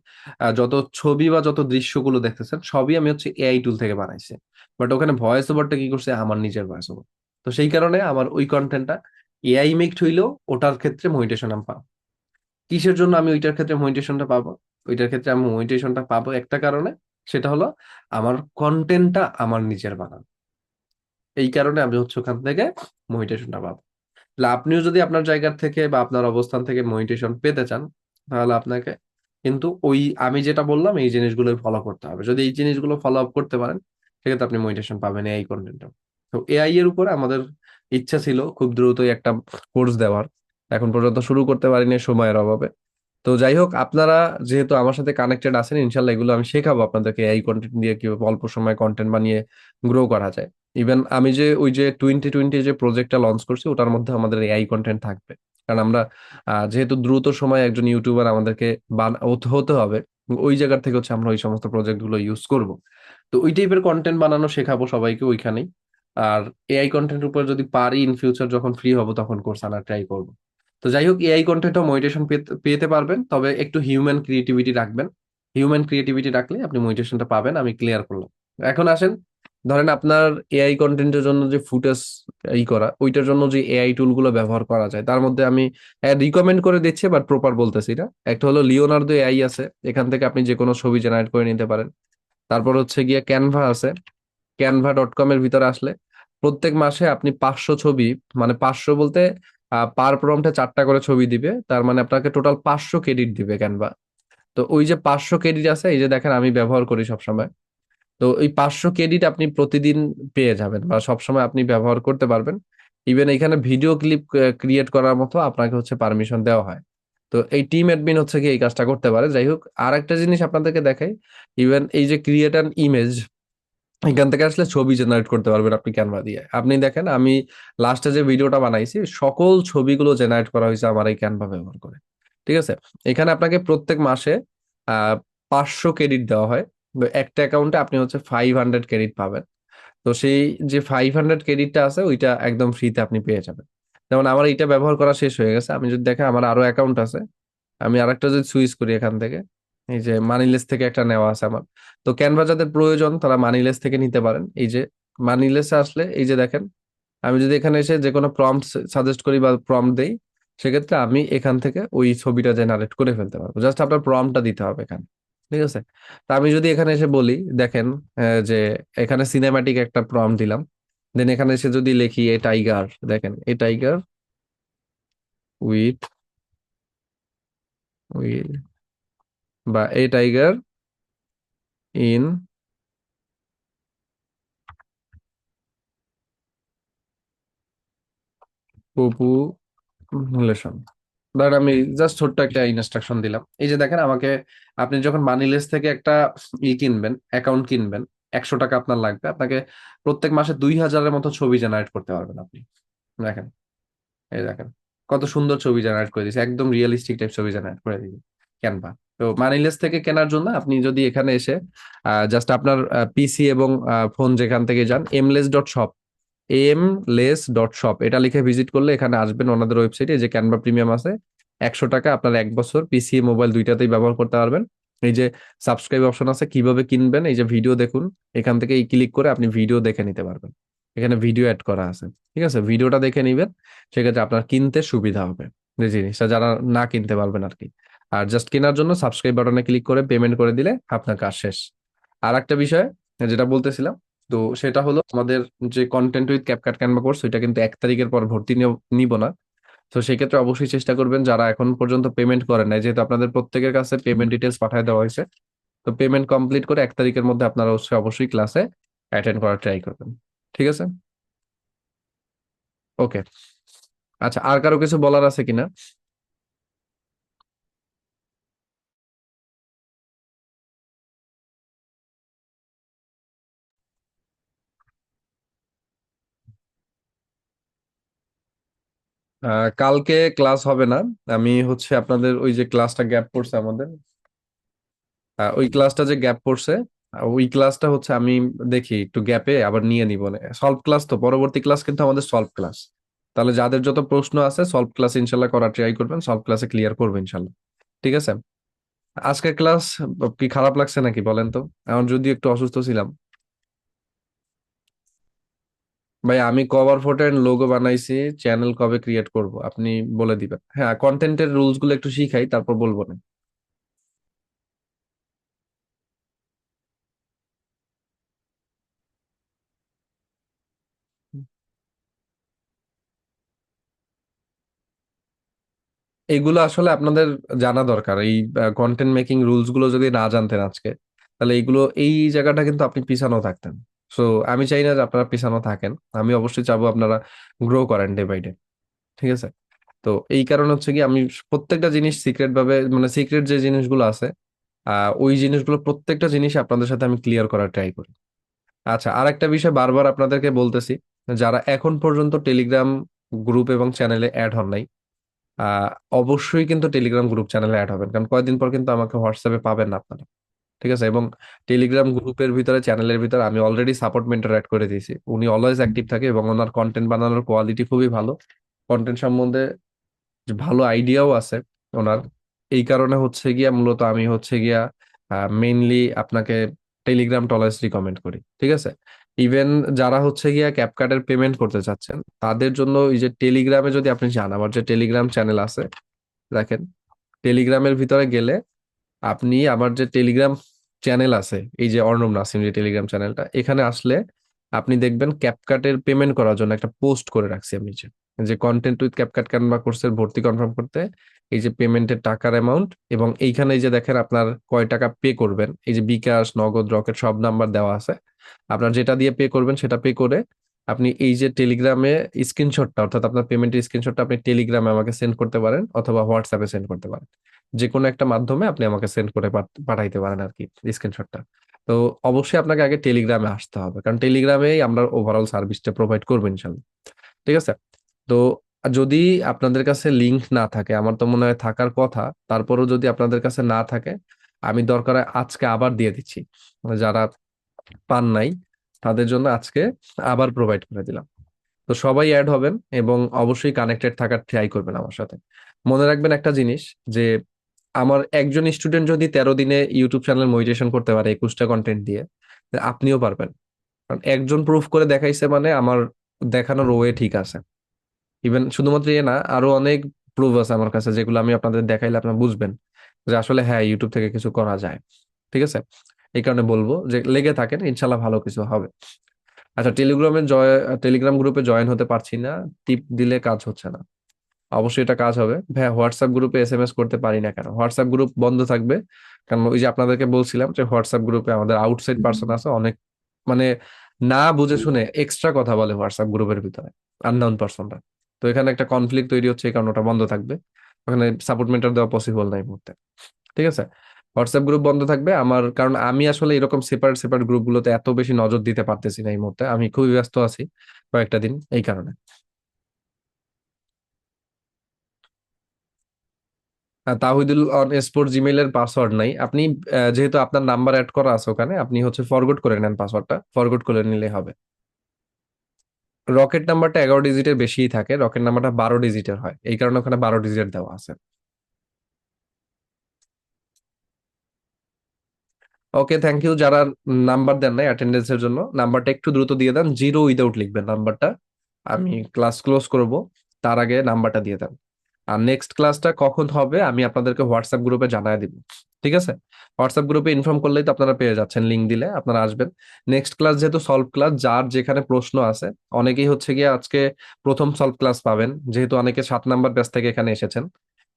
যত ছবি বা যত দৃশ্যগুলো দেখতেছেন সবই আমি হচ্ছে এআই টুল থেকে বানাইছি, বাট ওখানে ভয়েস ওভারটা কি করছে, আমার নিজের ভয়েস ওভার। তো সেই কারণে আমার ওই কন্টেন্টটা এআই মেকড হইলেও ওটার ক্ষেত্রে মনিটেশন আমি পাবো। কিসের জন্য আমি ওইটার ক্ষেত্রে মনিটেশনটা পাবো? ওইটার ক্ষেত্রে আমি মনিটেশনটা পাবো একটা কারণে, সেটা হলো আমার কন্টেন্টটা আমার নিজের বানানো। এই কারণে আমি হচ্ছে ওখান থেকে মনিটেশনটা পাবো। তাহলে আপনিও যদি আপনার জায়গা থেকে বা আপনার অবস্থান থেকে মনিটেশন পেতে চান, তাহলে আপনাকে কিন্তু ওই আমি যেটা বললাম এই জিনিসগুলোই ফলো করতে হবে। যদি এই জিনিসগুলো ফলো আপ করতে পারেন, সেক্ষেত্রে আপনি মনিটেশন পাবেন এআই কন্টেন্ট। তো এআই এর উপরে আমাদের ইচ্ছা ছিল খুব দ্রুতই একটা কোর্স দেওয়ার, এখন পর্যন্ত শুরু করতে পারিনি সময়ের অভাবে। তো যাই হোক, আপনারা যেহেতু আমার সাথে কানেক্টেড আছেন, ইনশাল্লাহ এগুলো আমি শেখাবো আপনাদেরকে, এই কন্টেন্ট দিয়ে কিভাবে অল্প সময় কন্টেন্ট বানিয়ে গ্রো করা যায়। ইভেন আমি যে ওই যে 2020 যে প্রজেক্টটা লঞ্চ করছি, ওটার মধ্যে আমাদের এআই কন্টেন্ট থাকবে। কারণ আমরা যেহেতু দ্রুত সময় একজন ইউটিউবার আমাদেরকে হতে হতে হবে, ওই জায়গা থেকে হচ্ছে আমরা ওই সমস্ত প্রজেক্ট গুলো ইউজ করব। তো ওই টাইপের কন্টেন্ট বানানো শেখাবো সবাইকে ওইখানেই। আর এআই কন্টেন্টের উপর যদি পারি ইন ফিউচার যখন ফ্রি হব তখন কোর্স আনার ট্রাই করবো। তো যাই হোক, এআই কন্টেন্টও মনিটেশন পেতে পারবেন, তবে একটু হিউম্যান ক্রিয়েটিভিটি রাখবেন। হিউম্যান ক্রিয়েটিভিটি রাখলে আপনি মনিটেশনটা পাবেন, আমি ক্লিয়ার করলাম। এখন আসেন, ধরেন আপনার এআই কন্টেন্টের জন্য যে ফুটেজ করা, ওইটার জন্য যে এআই টুল গুলো ব্যবহার করা যায়, তার মধ্যে আমি রিকমেন্ড করে দিচ্ছি, বাট প্রপার বলতেছি না। একটা হলো লিওনার্দো এআই আছে, এখান থেকে আপনি যে কোনো ছবি জেনারেট করে নিতে পারেন। তারপর হচ্ছে গিয়ে ক্যানভা আছে, canva.com এর ভিতরে আসলে প্রত্যেক মাসে আপনি 500 ছবি, মানে 500 বলতে পার প্রম্পটে 4টা করে ছবি দিবে, তার মানে আপনাকে টোটাল 500 ক্রেডিট দিবে ক্যানভা। তো ওই যে 500 ক্রেডিট আছে, এই যে দেখেন আমি ব্যবহার করি সবসময়। তো এই 500 ক্রেডিট আপনি প্রতিদিন পেয়ে যাবেন বা সবসময় আপনি ব্যবহার করতে পারবেন। ইভেন এখানে ভিডিও ক্লিপ ক্রিয়েট করার মতো আপনাকে হচ্ছে পারমিশন দেওয়া হয়। তো এই টিম অ্যাডমিন হচ্ছে কি এই কাজটা করতে পারে। যাই হোক, আর একটা জিনিস আপনাদেরকে দেখাই, ইভেন এই যে ক্রিয়েট অ্যান ইমেজ, এখান থেকে আসলে ছবি জেনারেট করতে পারবেন আপনি ক্যানভা দিয়ে। আপনি দেখেন আমি লাস্টে যে ভিডিওটা বানাইছি, সকল ছবিগুলো জেনারেট করা হয়েছে আমার এই ক্যানভা ব্যবহার করে। ঠিক আছে, এখানে আপনাকে প্রত্যেক মাসে 500 ক্রেডিট দেওয়া হয়। তো একটা অ্যাকাউন্টে আপনি হচ্ছে 500 ক্রেডিট পাবেন। তো সেই যে 500 ক্রেডিটটা আছে ওইটা একদম ফ্রিতে আপনি পেয়ে যাবেন। যেমন আমার এইটা ব্যবহার করা শেষ হয়ে গেছে, আমি যদি দেখেন আমার আরো অ্যাকাউন্ট আছে, আমি আরেকটা যদি সুইচ করি এখান থেকে, এই যে মানিলেস থেকে একটা নেওয়া আছে আমার। তো ক্যানভা যাদের প্রয়োজন তারা মানিলেস থেকে নিতে পারেন। এই যে মানিলেসে আসলে এই যে দেখেন, আমি যদি এখানে এসে যে কোনো প্রম্পট সাজেস্ট করি বা প্রম্পট দেই, সেক্ষেত্রে আমি এখান থেকে ওই ছবিটা জেনারেট করে ফেলতে পারবো, জাস্ট আপনার প্রম্পটটা দিতে হবে এখানে। ঠিক আছে। তা আমি যদি এখানে এসে বলি, দেখেন যে এখানে সিনেম্যাটিক একটা প্রম্পট দিলাম, দেন এখানে এসে যদি লিখি এ টাইগার, দেখেন এ টাইগার উইথ উইল, বা এ টাইগার ইন পপুলেশন। ধরেন আমি জাস্ট ছোট্ট একটা ইনস্ট্রাকশন দিলাম, এই যে দেখেন আমাকে, আপনি যখন মানিলেস থেকে একটা কিনবেন, অ্যাকাউন্ট কিনবেন, 100 টাকা আপনার লাগবে, আপনাকে প্রত্যেক মাসে 2000-এর মতো ছবি জেনারেট করতে পারবেন আপনি। দেখেন, এই দেখেন কত সুন্দর ছবি জেনারেট করে দিয়েছে, একদম রিয়েলিস্টিক টাইপ ছবি জেনারেট করে দিয়েছে ক্যানভা। তো মানিলেস থেকে কেনার জন্য আপনি যদি এখানে এসে জাস্ট আপনার পিসি এবং ফোন যেখান থেকে যান, এমলেস.শপ, এমলেস.শপ এটা লিখে ভিজিট করলে এখানে আসবেন ওনাদের ওয়েবসাইটে, যে ক্যানভা প্রিমিয়াম আছে, 100 টাকা আপনার 1 বছর পিসি মোবাইল দুইটাতেই ব্যবহার করতে পারবেন। এই যে সাবস্ক্রাইব অপশন আছে, কিভাবে কিনবেন, এই যে ভিডিও দেখুন, এখান থেকে এই ক্লিক করে আপনি ভিডিও দেখে নিতে পারবেন। এখানে ভিডিও অ্যাড করা আছে, ঠিক আছে, ভিডিওটা দেখে নিবেন, সেক্ষেত্রে আপনার কিনতে সুবিধা হবে, যে জিনিসটা যারা না কিনতে পারবেন আর কি। আর জাস্ট কেনার জন্য সাবস্ক্রাইব বাটনে ক্লিক করে পেমেন্ট করে দিলে আপনার কাজ শেষ। আর একটা বিষয় যেটা বলতেছিলাম, তো সেটা হলো আমাদের যে content with CapCut Canva course, ওইটা কিন্তু 1 তারিখের পর ভর্তি নিব না। তো সেক্ষেত্রে অবশ্যই চেষ্টা করবেন, যারা এখন পর্যন্ত পেমেন্ট করেন নাই, যেহেতু আপনাদের প্রত্যেকের কাছে পেমেন্ট ডিটেলস পাঠিয়ে দেওয়া হয়েছে, তো পেমেন্ট কমপ্লিট করে 1 তারিখের মধ্যে আপনারা অবশ্যই অবশ্যই ক্লাসে অ্যাটেন্ড করার ট্রাই করবেন। ঠিক আছে। ওকে। আচ্ছা, আর কারো কিছু বলার আছে কিনা? কালকে ক্লাস হবে না। আমি হচ্ছে আপনাদের ওই যে ক্লাসটা গ্যাপ পড়ছে আমাদের, ওই ক্লাসটা যে গ্যাপ পড়ছে, ওই ক্লাসটা হচ্ছে আমি দেখি একটু গ্যাপে আবার নিয়ে নিব, সলভ ক্লাস, তো পরবর্তী ক্লাস কিন্তু আমাদের সলভ ক্লাস। তাহলে যাদের যত প্রশ্ন আছে সলভ ক্লাস ইনশাল্লাহ করার ট্রাই করবেন, সলভ ক্লাসে ক্লিয়ার করবেন ইনশাল্লাহ। ঠিক আছে। আজকের ক্লাস কি খারাপ লাগছে নাকি বলেন তো? এখন যদি একটু অসুস্থ ছিলাম। ভাই আমি কভার ফটো এন্ড লোগো বানাইছি, চ্যানেল কবে ক্রিয়েট করব আপনি বলে দিবেন। হ্যাঁ, কন্টেন্টের রুলস গুলো একটু শিখাই, তারপর বলবো না। এগুলো আসলে আপনাদের জানা দরকার, এই কন্টেন্ট মেকিং রুলস গুলো যদি না জানতেন আজকে, তাহলে এইগুলো, এই জায়গাটা কিন্তু আপনি পিছানো থাকতেন। সো আমি চাই না যে আপনারা পিছানো থাকেন, আমি অবশ্যই চাবো আপনারা গ্রো করেন ডে বাই ডে। ঠিক আছে। তো এই কারণ হচ্ছে কি, আমি প্রত্যেকটা জিনিস সিক্রেট ভাবে, মানে সিক্রেট যে জিনিসগুলো আছে, ওই জিনিসগুলো প্রত্যেকটা জিনিস আপনাদের সাথে আমি ক্লিয়ার করার ট্রাই করি। আচ্ছা, আর একটা বিষয় বারবার আপনাদেরকে বলতেছি, যারা এখন পর্যন্ত টেলিগ্রাম গ্রুপ এবং চ্যানেলে অ্যাড হন নাই, আহ অবশ্যই কিন্তু টেলিগ্রাম গ্রুপ চ্যানেলে অ্যাড হবেন, কারণ কয়েকদিন পর কিন্তু আমাকে হোয়াটসঅ্যাপে পাবেন না আপনারা। ঠিক আছে। এবং টেলিগ্রাম গ্রুপের ভিতরে, চ্যানেলের ভিতরে আমি অলরেডি সাপোর্ট মেন্টর অ্যাড করে দিয়েছি, উনি অলওয়েজ অ্যাক্টিভ থাকে এবং ওনার কন্টেন্ট বানানোর কোয়ালিটি খুবই ভালো, কন্টেন্ট সম্বন্ধে যে ভালো আইডিয়াও আছে ওনার। এই কারণে হচ্ছে গিয়া মূলত আমি হচ্ছে গিয়া মেইনলি আপনাকে টেলিগ্রাম টলার্স রিকমেন্ড করি। ঠিক আছে। ইভেন যারা হচ্ছে গিয়া ক্যাপকাটের পেমেন্ট করতে চাচ্ছেন, তাদের জন্য এই যে টেলিগ্রামে যদি আপনি যান, আমার যে টেলিগ্রাম চ্যানেল আছে, দেখেন টেলিগ্রামের ভিতরে গেলে আপনি আমার যে টেলিগ্রাম চ্যানেল আছে, এই যে অর্ণব নাসিম যে টেলিগ্রাম চ্যানেলটা, এখানে আসলে আপনি দেখবেন ক্যাপকাটের পেমেন্ট করার জন্য একটা পোস্ট করে রাখছি আমি, যে কন্টেন্ট উইথ ক্যাপকাট ক্যানভা কোর্সের ভর্তি কনফার্ম করতে এই যে পেমেন্টের টাকার অ্যামাউন্ট, এবং এইখানে এই যে দেখেন আপনার কয় টাকা পে করবেন, এই যে বিকাশ, নগদ, রকেট সব নাম্বার দেওয়া আছে। আপনার যেটা দিয়ে পে করবেন সেটা পে করে আপনি এই যে টেলিগ্রামে স্ক্রিনশটটা, অর্থাৎ আপনার পেমেন্টের স্ক্রিনশটটা আপনি টেলিগ্রামে আমাকে সেন্ড করতে পারেন, অথবা হোয়াটসঅ্যাপে সেন্ড করতে পারেন। যে কোনো একটা মাধ্যমে আপনি আমাকে সেন্ড করে পাঠাইতে পারেন আর কি, স্ক্রিনশটটা। তো অবশ্যই আপনাকে আগে টেলিগ্রামে আসতে হবে, কারণ টেলিগ্রামেই আমরা ওভারঅল সার্ভিসটা প্রোভাইড করবো ইনশাল্লাহ। ঠিক আছে। তো যদি আপনাদের কাছে লিংক না থাকে, আমার তো মনে হয় থাকার কথা, তারপরেও যদি আপনাদের কাছে না থাকে, আমি দরকার হয় আজকে আবার দিয়ে দিচ্ছি, যারা পান নাই তাদের জন্য আজকে আবার প্রোভাইড করে দিলাম। তো সবাই অ্যাড হবেন এবং অবশ্যই কানেক্টেড থাকার ট্রাই করবেন আমার সাথে। মনে রাখবেন একটা জিনিস, যে আমার একজন স্টুডেন্ট যদি 13 দিনে ইউটিউব চ্যানেল মনিটাইজেশন করতে পারে 21টা কন্টেন্ট দিয়ে, তাহলে আপনিও পারবেন। কারণ একজন প্রুফ করে দেখাইছে মানে আমার দেখানোর ওয়ে ঠিক আছে। ইভেন শুধুমাত্র এ না, আরো অনেক প্রুফ আছে আমার কাছে, যেগুলো আমি আপনাদের দেখাইলে আপনারা বুঝবেন যে আসলে হ্যাঁ ইউটিউব থেকে কিছু করা যায়। ঠিক আছে, এই কারণে বলবো যে লেগে থাকেন, ইনশাল্লাহ ভালো কিছু হবে। আচ্ছা, টেলিগ্রাম গ্রুপে জয়েন হতে পারছি না, টিপ দিলে কাজ হচ্ছে না। অবশ্যই এটা কাজ হবে ভাইয়া। হোয়াটসঅ্যাপ গ্রুপে এসএমএস করতে পারি না কেন? হোয়াটসঅ্যাপ গ্রুপ বন্ধ থাকবে কারণ ওই যে আপনাদেরকে বলছিলাম যে হোয়াটসঅ্যাপ গ্রুপে আমাদের আউটসাইড পার্সন আছে অনেক, মানে না বুঝে শুনে এক্সট্রা কথা বলে হোয়াটসঅ্যাপ গ্রুপের ভিতরে, আননোন পার্সনরা। তো এখানে একটা কনফ্লিক্ট তৈরি হচ্ছে, এই কারণে ওটা বন্ধ থাকবে। ওখানে সাপোর্ট মেন্টর দেওয়া পসিবল নাই এই মুহূর্তে। ঠিক আছে, হোয়াটসঅ্যাপ গ্রুপ বন্ধ থাকবে আমার, কারণ আমি আসলে এরকম সেপারেট সেপারেট গ্রুপগুলোতে এত বেশি নজর দিতে পারতেছি না এই মুহূর্তে, আমি খুবই ব্যস্ত আছি কয়েকটা দিন, এই কারণে। তাহিদুল অন স্পোর্ট জিমেইলের পাসওয়ার্ড নাই আপনি, যেহেতু আপনার নাম্বার অ্যাড করা আছে ওখানে, আপনি হচ্ছে ফরগট করে নেন, পাসওয়ার্ডটা ফরগট করে নিলে হবে। রকেট নাম্বারটা 11 ডিজিটের বেশিই থাকে, রকেট নাম্বারটা 12 ডিজিটের হয়, এই কারণে ওখানে 12 ডিজিট দেওয়া আছে। ওকে, থ্যাংক ইউ। যারা নাম্বার দেন নাই অ্যাটেন্ডেন্সের জন্য, নাম্বারটা একটু দ্রুত দিয়ে দেন, জিরো উইদাউট লিখবেন নাম্বারটা। আমি ক্লাস ক্লোজ করব, তার আগে নাম্বারটা দিয়ে দেন। আর নেক্সট ক্লাসটা কখন হবে আমি আপনাদেরকে হোয়াটসঅ্যাপ গ্রুপে জানায় দিব। ঠিক আছে, হোয়াটসঅ্যাপ গ্রুপে ইনফর্ম করলেই তো আপনারা পেয়ে যাচ্ছেন, লিঙ্ক দিলে আপনারা আসবেন। নেক্সট ক্লাস যেহেতু সলভ ক্লাস, যার যেখানে প্রশ্ন আছে, অনেকেই হচ্ছে গিয়ে আজকে প্রথম সলভ ক্লাস পাবেন, যেহেতু অনেকে 7 নাম্বার ব্যাচ থেকে এখানে এসেছেন।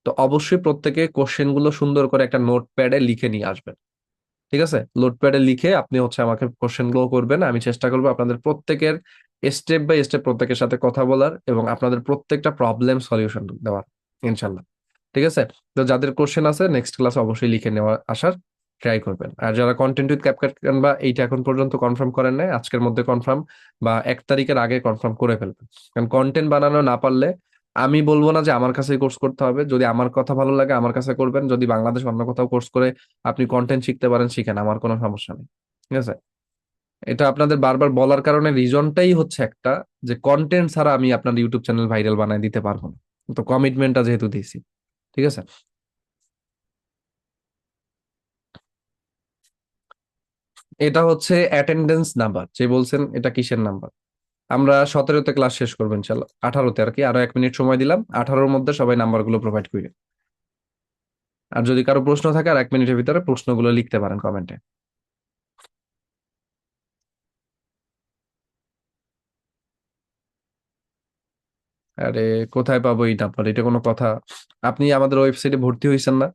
তো অবশ্যই প্রত্যেকে কোশ্চেন গুলো সুন্দর করে একটা নোট প্যাডে লিখে নিয়ে আসবেন। ঠিক আছে, নোটপ্যাডে লিখে আপনি হচ্ছে আমাকে কোশ্চেন গুলো করবেন, আমি চেষ্টা করবো আপনাদের প্রত্যেকের স্টেপ বাই স্টেপ প্রত্যেকের সাথে কথা বলার এবং আপনাদের প্রত্যেকটা প্রবলেম সলিউশন দেওয়ার, ইনশাল্লাহ। ঠিক আছে, তো যাদের কোশ্চেন আছে নেক্সট ক্লাসে অবশ্যই লিখে নেওয়া আসার ট্রাই করবেন। আর যারা কন্টেন্ট উইথ ক্যাপকাট বা এইটা এখন পর্যন্ত কনফার্ম করেন নাই, আজকের মধ্যে কনফার্ম বা 1 তারিখের আগে কনফার্ম করে ফেলবেন। কারণ কন্টেন্ট বানানো না পারলে আমি বলবো না যে আমার কাছেই কোর্স করতে হবে, যদি আমার কথা ভালো লাগে আমার কাছে করবেন, যদি বাংলাদেশ অন্য কোথাও কোর্স করে আপনি কন্টেন্ট শিখতে পারেন শিখেন, আমার কোনো সমস্যা নেই। ঠিক আছে, এটা আপনাদের বারবার বলার কারণে রিজনটাই হচ্ছে একটা, যে কন্টেন্ট ছাড়া আমি আপনার ইউটিউব চ্যানেল ভাইরাল বানায় দিতে পারবো না। তো কমিটমেন্টটা যেহেতু দিয়েছি। ঠিক আছে, এটা হচ্ছে অ্যাটেন্ডেন্স নাম্বার, যে বলছেন এটা কিসের নাম্বার। আমরা 17তে ক্লাস শেষ করবো ইনশাল্লাহ, 18তে আর কি, আরো 1 মিনিট সময় দিলাম, 18-র মধ্যে সবাই নাম্বারগুলো প্রোভাইড করি। আর যদি কারো প্রশ্ন থাকে আর 1 মিনিটের ভিতরে প্রশ্নগুলো লিখতে পারেন কমেন্টে। আরে কোথায় পাবো এই নাম্বার, এটা কোনো কথা? আপনি আমাদের ওয়েবসাইটে ভর্তি হয়েছেন না?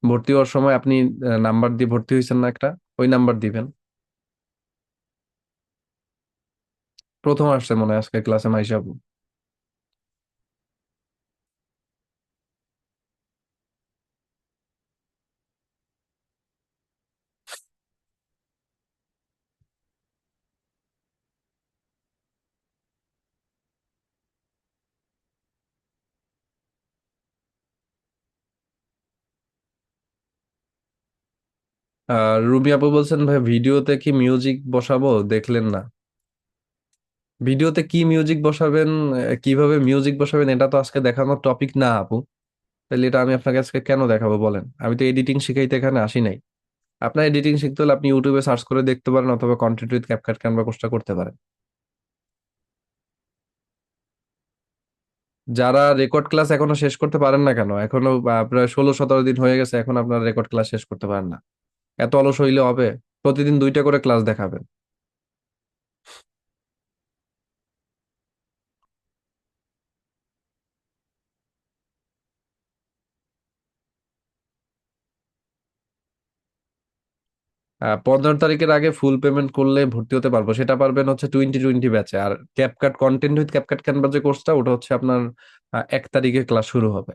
ভর্তি হওয়ার সময় আপনি নাম্বার দিয়ে ভর্তি হয়েছেন না একটা, ওই নাম্বার দিবেন। প্রথম আসছে মনে হয় আজকে ক্লাসে মাইশা আপু। আর রুবি আপু বলছেন ভাই ভিডিওতে কি মিউজিক বসাবো, দেখলেন না? ভিডিওতে কি মিউজিক বসাবেন, কিভাবে মিউজিক বসাবেন, এটা তো আজকে দেখানোর টপিক না আপু। তাহলে এটা আমি আপনাকে আজকে কেন দেখাবো বলেন? আমি তো এডিটিং শিখাইতে এখানে আসি নাই। আপনার এডিটিং শিখতে হলে আপনি ইউটিউবে সার্চ করে দেখতে পারেন, অথবা কন্টেন্ট উইথ ক্যাপকাট ক্যানভা কোর্সটা করতে পারেন। যারা রেকর্ড ক্লাস এখনো শেষ করতে পারেন না কেন, এখনো প্রায় 16-17 দিন হয়ে গেছে, এখন আপনার রেকর্ড ক্লাস শেষ করতে পারেন না? এত অলস হইলে হবে? প্রতিদিন 2টা করে ক্লাস দেখাবেন। 15 তারিখের আগে ফুল পেমেন্ট করলে ভর্তি হতে পারবো, সেটা পারবেন হচ্ছে 2020 ব্যাচে। আর CapCut content with CapCut Canva যে কোর্সটা, ওটা হচ্ছে আপনার 1 তারিখে ক্লাস শুরু হবে।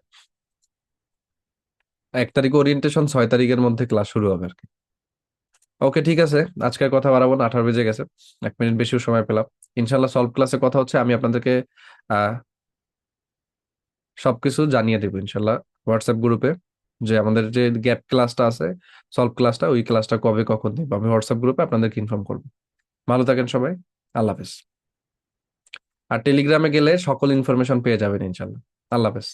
1 তারিখে ওরিয়েন্টেশন, 6 তারিখের মধ্যে ক্লাস শুরু হবে আর কি। ওকে ঠিক আছে, আজকের কথা বাড়াবো না, 18 বেজে গেছে, 1 মিনিট বেশিও সময় পেলাম। ইনশাল্লাহ সলভ ক্লাসে কথা হচ্ছে, আমি আপনাদেরকে আহ সবকিছু জানিয়ে দেবো ইনশাল্লাহ হোয়াটসঅ্যাপ গ্রুপে, যে আমাদের যে গ্যাপ ক্লাসটা আছে, সলভ ক্লাসটা, ওই ক্লাসটা কবে কখন দিব আমি হোয়াটসঅ্যাপ গ্রুপে আপনাদেরকে ইনফর্ম করবো। ভালো থাকেন সবাই, আল্লাহ হাফেজ। আর টেলিগ্রামে গেলে সকল ইনফরমেশন পেয়ে যাবেন ইনশাল্লাহ। আল্লাহ হাফেজ।